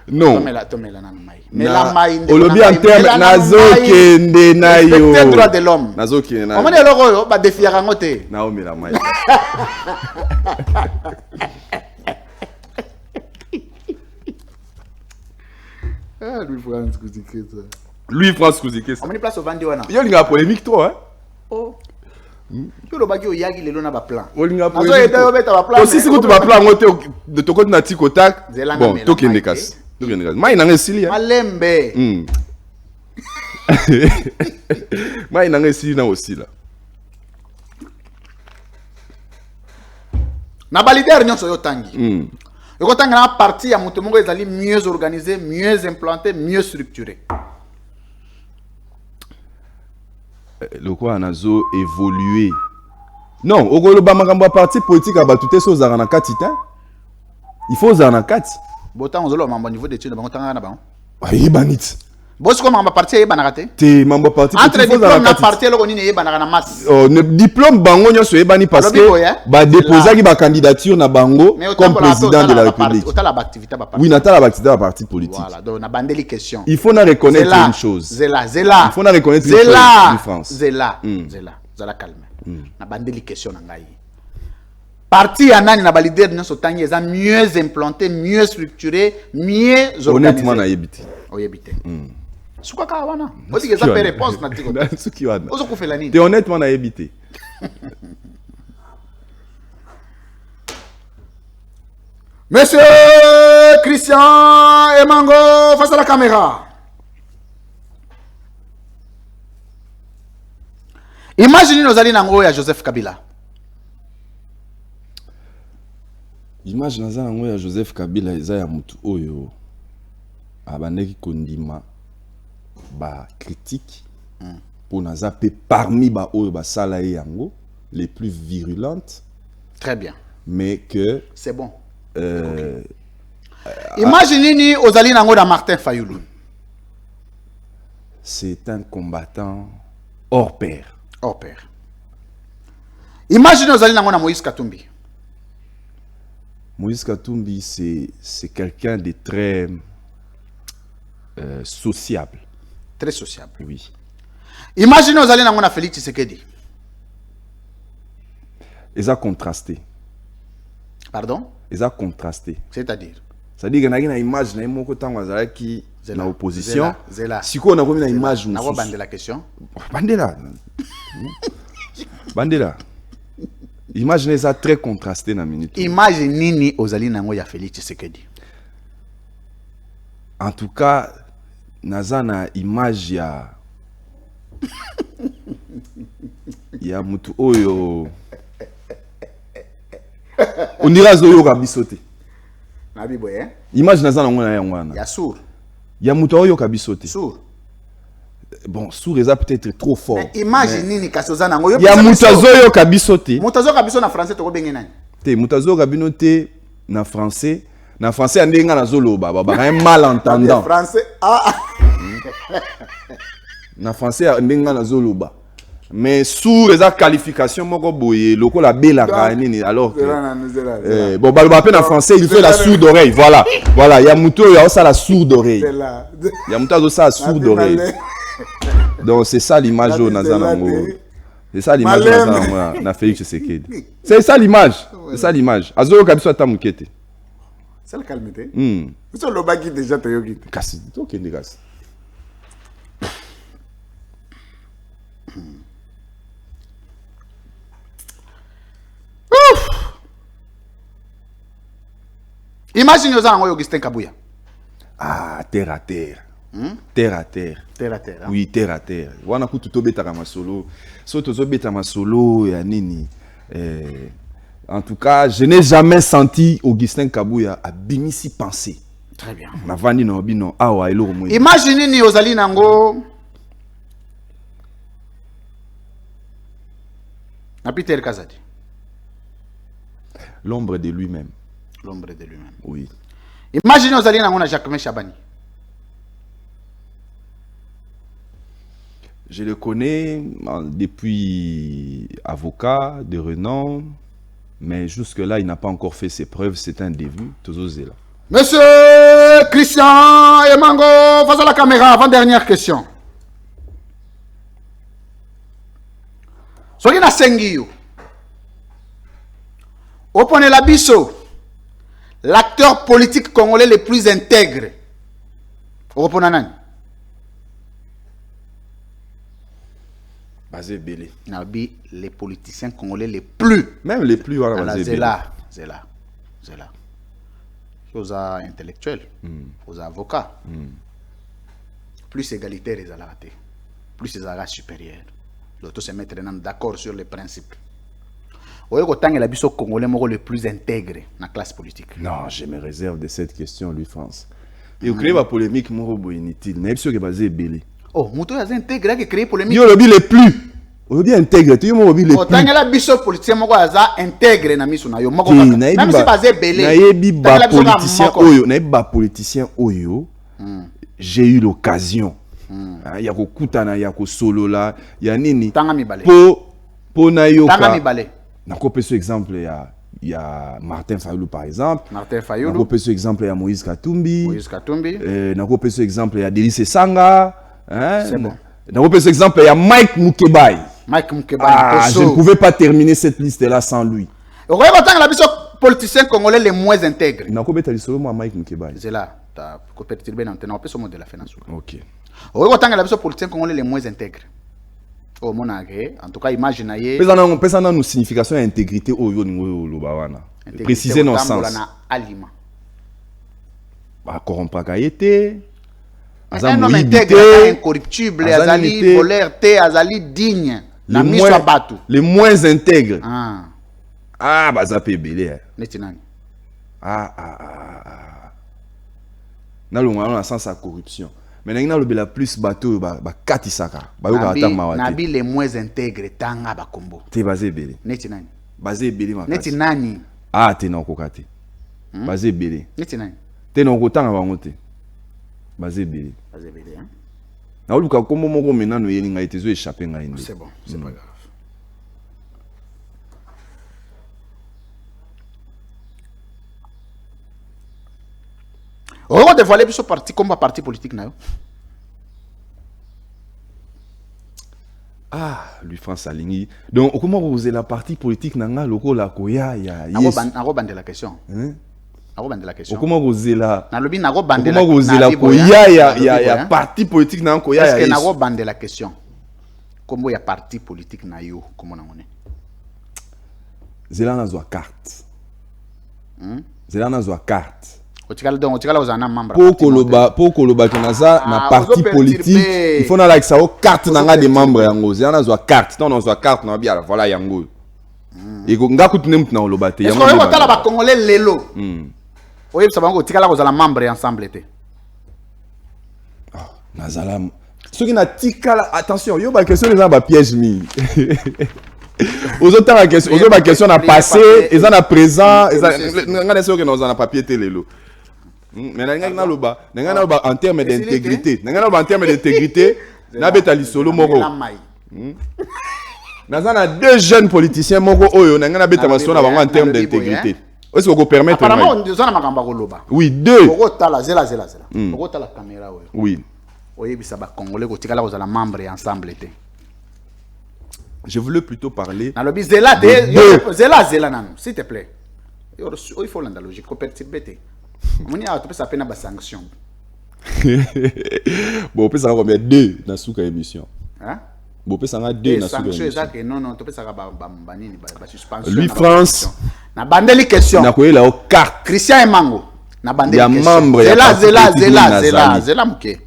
non.
Tomela na mai. Mela mai.
Olobi en terme nazo kende na yo.
Respecter droit de l'homme.
Nazo kende na.
Omoni eloko yo ba defiaka ngote.
Na omela mai.
Louis France Kouzikeza.
Louis France Kouzikeza.
Omoni place ovandi wana.
Yo linga polémique toi hein.
Oh. Yo lo baki oyagi lelo na ba plan.
Olinga
Nazo eda yo beta ba plan.
Aussi si tu ba plan ngote de to côté na tikotak.
Zelanga
Bon,
mela
to kende
mai
kas. To kende kas. Mai na ngesili hein.
Malembe.
Mai na ngesili na aussi là.
Na ba leader nyonso yo tangi. Yo tanga na parti ya mutu mongo ezali mieux organisé, mieux implanté, mieux structuré.
Le quoi nazo évoluer. Non, okolo ba makambo parti politique aba tout eso za na kati ta. Il faut za na kati.
Botan ozolo mambo niveau d'études bango tanga na bango.
Ayi banit.
Bosi ko mambo parti e banakate.
Te mambo parti
Entre diplôme na parti eloko nini e banaka na masse.
Oh, ne diplôme bango nyonso ebani parce que ba déposer ba candidature na bango comme président de la République.
Otala ba activité ba parti.
Oui, natala ba activité ba parti politique.
Voilà, donc na bandeli question.
Il faut na reconnaître une chose.
Zela.
Il faut na reconnaître une chose en France.
Zela. Calme. Na bandeli question na ngai. Parti ya nani na ba leader nyonso tangi eza mieux implanté, mieux structuré, mieux organisé.
Honnêtement na yebite.
Oyebite. Suka ka wana. Odi ke za pe réponse na tiko.
Suki wana.
Ozo kufela nini?
Te honnêtement na yebite.
Monsieur Christian Emango face à la caméra. Imaginez nos alliés nango ya Joseph Kabila.
Image naza nango ya Joseph Kabila eza ya mutu oyo abandeki kondima ba critique pour naza pe parmi ba oyo ba salaye yango les plus virulentes.
Très bien.
Mais que
c'est bon. Imaginez Ozali Nango da Martin Fayulu.
C'est un combattant hors pair.
Hors pair. Imaginez Ozali Nango na Moïse Katumbi.
Moïse Katumbi, c'est quelqu'un de très sociable.
Très sociable.
Oui.
Imaginez Ozali Nango na Félix Tshisekedi.
Ils ont contrasté.
Pardon?
Ils ont contrasté.
C'est-à-dire?
C'est-à-dire qu'il y a une image qui est en opposition.
Zela.
Si on a une image,
on a la question.
Bandela. Bandela. Imaginez ça très contrasté dans la minute.
Imaginez Ozali Nango ya Félix Tshisekedi.
En tout cas, nazana image ya ya mutu oyo. On dira zoyo kabisote.
Nabibo hein?
Image nazana ngona ya ngwana.
Ya sourd.
Ya mutu oyo kabisote.
Sourd.
Bon, sourd est peut-être trop fort.
Imagine ni kasoza nango.
Ya mutazo yo kabisote.
Mutazo kabiso na français to bengi nani?
Te mutazo kabinote na français. Na français andenga na zoloba baba un malentendant.
Français ah.
Na français andenga na zoloba. Mais sous les qualifications moko boye loko la bela kanini alors que bon baloba pe na français il fait la sourde oreille voilà voilà ya muto ya ça la sourde oreille ya mutazo ça sourde oreille donc c'est ça l'image au nazanango c'est ça l'image nazanango na Félix Tshisekedi c'est ça l'image azo kabiso atamukete
c'est le calmité so lobaki déjà to yogi
kasi to kende kasi.
Imaginez Ozango Augustin Kabuya.
Ah, terre à terre. Terre à terre.
Terre à terre. Hein?
Oui, terre à terre. Wana kutu to beta kama solo. So to zo beta ma solo ya nini. En tout cas, je n'ai jamais senti Augustin Kabuya a bimisi penser.
Très bien.
Na vandi no bino awa elo mo.
Imaginez ni Ozali Nango. Na Peter Kazadi.
L'ombre de lui-même.
L'ombre de lui-même.
Oui.
Imaginez Ozali Nango na Jacquemain Chabani.
Je le connais depuis avocat de renom, mais jusque-là, il n'a pas encore fait ses preuves. C'est un début. Là.
Monsieur Christian Emango, face à la caméra, avant-dernière question. Soki na Sengiyo. Opone la biso. L'acteur politique congolais le plus intègre. Opone nani?
Bazé Belé.
Nabi, les politiciens congolais les plus.
Même les plus, voilà,
Bazé Zela. Aux intellectuels, aux avocats. Plus égalitaire les ratés. Plus les arats supérieurs. L'autre se mettre d'accord sur les principes. Vous voyez que la biso congolais le plus intègre dans la classe politique.
Non, je me réserve de cette question, lui, France. Et vous créez la polémique, moi, inutile. Mais c'est Bazé Belé.
Oh, Mouto a intégré qui crée polémique.
Il y a le plus. On dit intègre, tu vois, le plus.
Autant que la biso politicien moko aza intègre na miso na yo moko même si Bazé Belé.
Nayebi ba politicien oyo, nayebi ba politicien oyo. J'ai eu l'occasion. Il y a kokutana, il y a ko solo là, il y a nini.
Tanga mibale.
Po na yo ka.
Tanga mibale.
Na ko ce exemple il y a Martin Fayulu par exemple.
Martin Fayulu.
Na ko ce exemple il y a Moïse Katumbi.
Moïse Katumbi.
Na ko ce exemple il y a Delis Sanga.
C'est bon.
Na ko ce exemple il y a Mike Mukebai.
Mike Mukebai.
Ah, je ne pouvais pas terminer cette liste-là sans lui.
Vous voyez que la biso politicien congolais les moins intègres.
Na ko beta solo moi Mike Mukebai.
C'est là. Ta ko perturber dans on peut se mot de la finance.
OK.
Vous voyez que la biso politicien congolais les moins intègres. Oh mon agé, en tout cas imaginez.
Pesa na nous signification intégrité oyo ningo lobawana. Préciser dans sens.
Aliment.
Ba corrompre kaité.
Un homme intègre, incorruptible, azali voleur, azali digne.
Les moins intègres.
Ah,
bazapé belé.
Netinani.
Nalonga na sens à corruption. Mais n'a le plus bateau ba katisaka. Ba yo ka mawate.
Nabi les moins intègres tanga ba kombo.
Te basé belé.
Netinani.
Basé belé ma.
Netinani.
Ah te na kokate. Basé belé.
Neti nani?
Te non kotanga bango te. Basé belé.
Basé belé, hein?
Na oluka kombo moko maintenant no yelinga itezo échapper ngai nde.
C'est bon, c'est pas grave. On va dévoiler ce parti comme un parti politique.
Ah, lui France Aligny. Donc, comment vous la partie politique nanga loko la koya ya
yes. Nako bande la question. Nako bande la question.
Comment vous la
na lobi nako bande
la comment vous la koya ya parti politique nanga koya ya
est-ce que nako bande la question? Comment ya parti politique na yo comment nangone?
Zela na zo carte. Zela na zo carte.
Otikala donc otikala ozana membre.
Pour koloba kenaza na parti politique, il faut na like ça carte nanga de membre yango. Zela na zo carte. Non zo carte na bia voilà yango. Et nga kutune mutna oloba te
yango. Est-ce que otala ba congolais lelo? Oye sabango otikala ozala membre ensemble te.
Ah, nazala. Ceux qui na tikala attention, yo ba question les ba piège mi. Aux autres questions na passé, ils en a présent, ils en a ceux qui n'ont pas papier lelo. Mais na loba en termes d'intégrité, en termes d'intégrité, na betali solo moko. Na deux jeunes politiciens moko oyo na betama solo na en termes d'intégrité. Est-ce que vous permettez?
Apparemment on a makamba ko loba.
Oui, deux.
Oko tala zela. Oko tala caméra oyo.
Oui.
Oye bisa ba congolais ko tikala ko za la membre ensemble te.
Je voulais plutôt parler.
Zela, nan, s'il te plaît. Il faut la logique. Coopérative. On y a ça peine à sanction.
Bon, on peut savoir combien deux dans sous émission.
Hein?
Bon, on peut savoir deux dans sous émission.
Non, tu peux savoir suspension.
Lui France.
Na bandeli question.
Na koyela o carte.
Christian Emango. Na bandeli
question.
Zela mke.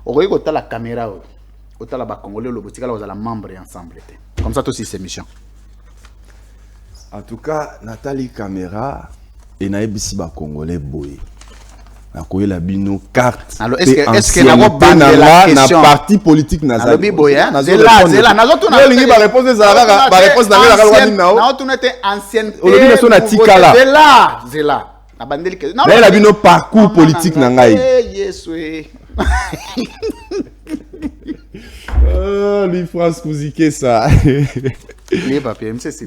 Okoyi ko ta la caméra. Otala ba congolais le botikala ozala membre ensemble. Comme ça aussi c'est mission.
En tout cas, Nathalie Caméra et naebisi ba congolais boy. Na koyela bino carte.
Alors est-ce que nako bande la question
na parti politique nazali.
Alobi boy hein. Zela nazo tuna.
Yo lingi ba réponse za ba réponse na la kalwani nao.
Na tuna te ancienne.
Olobi na so na tikala.
Zela. Na bandeli que.
Na la bino parcours politique na ngai.
Yes oui.
Lui France Kouzike ça.
Les papiers, c'est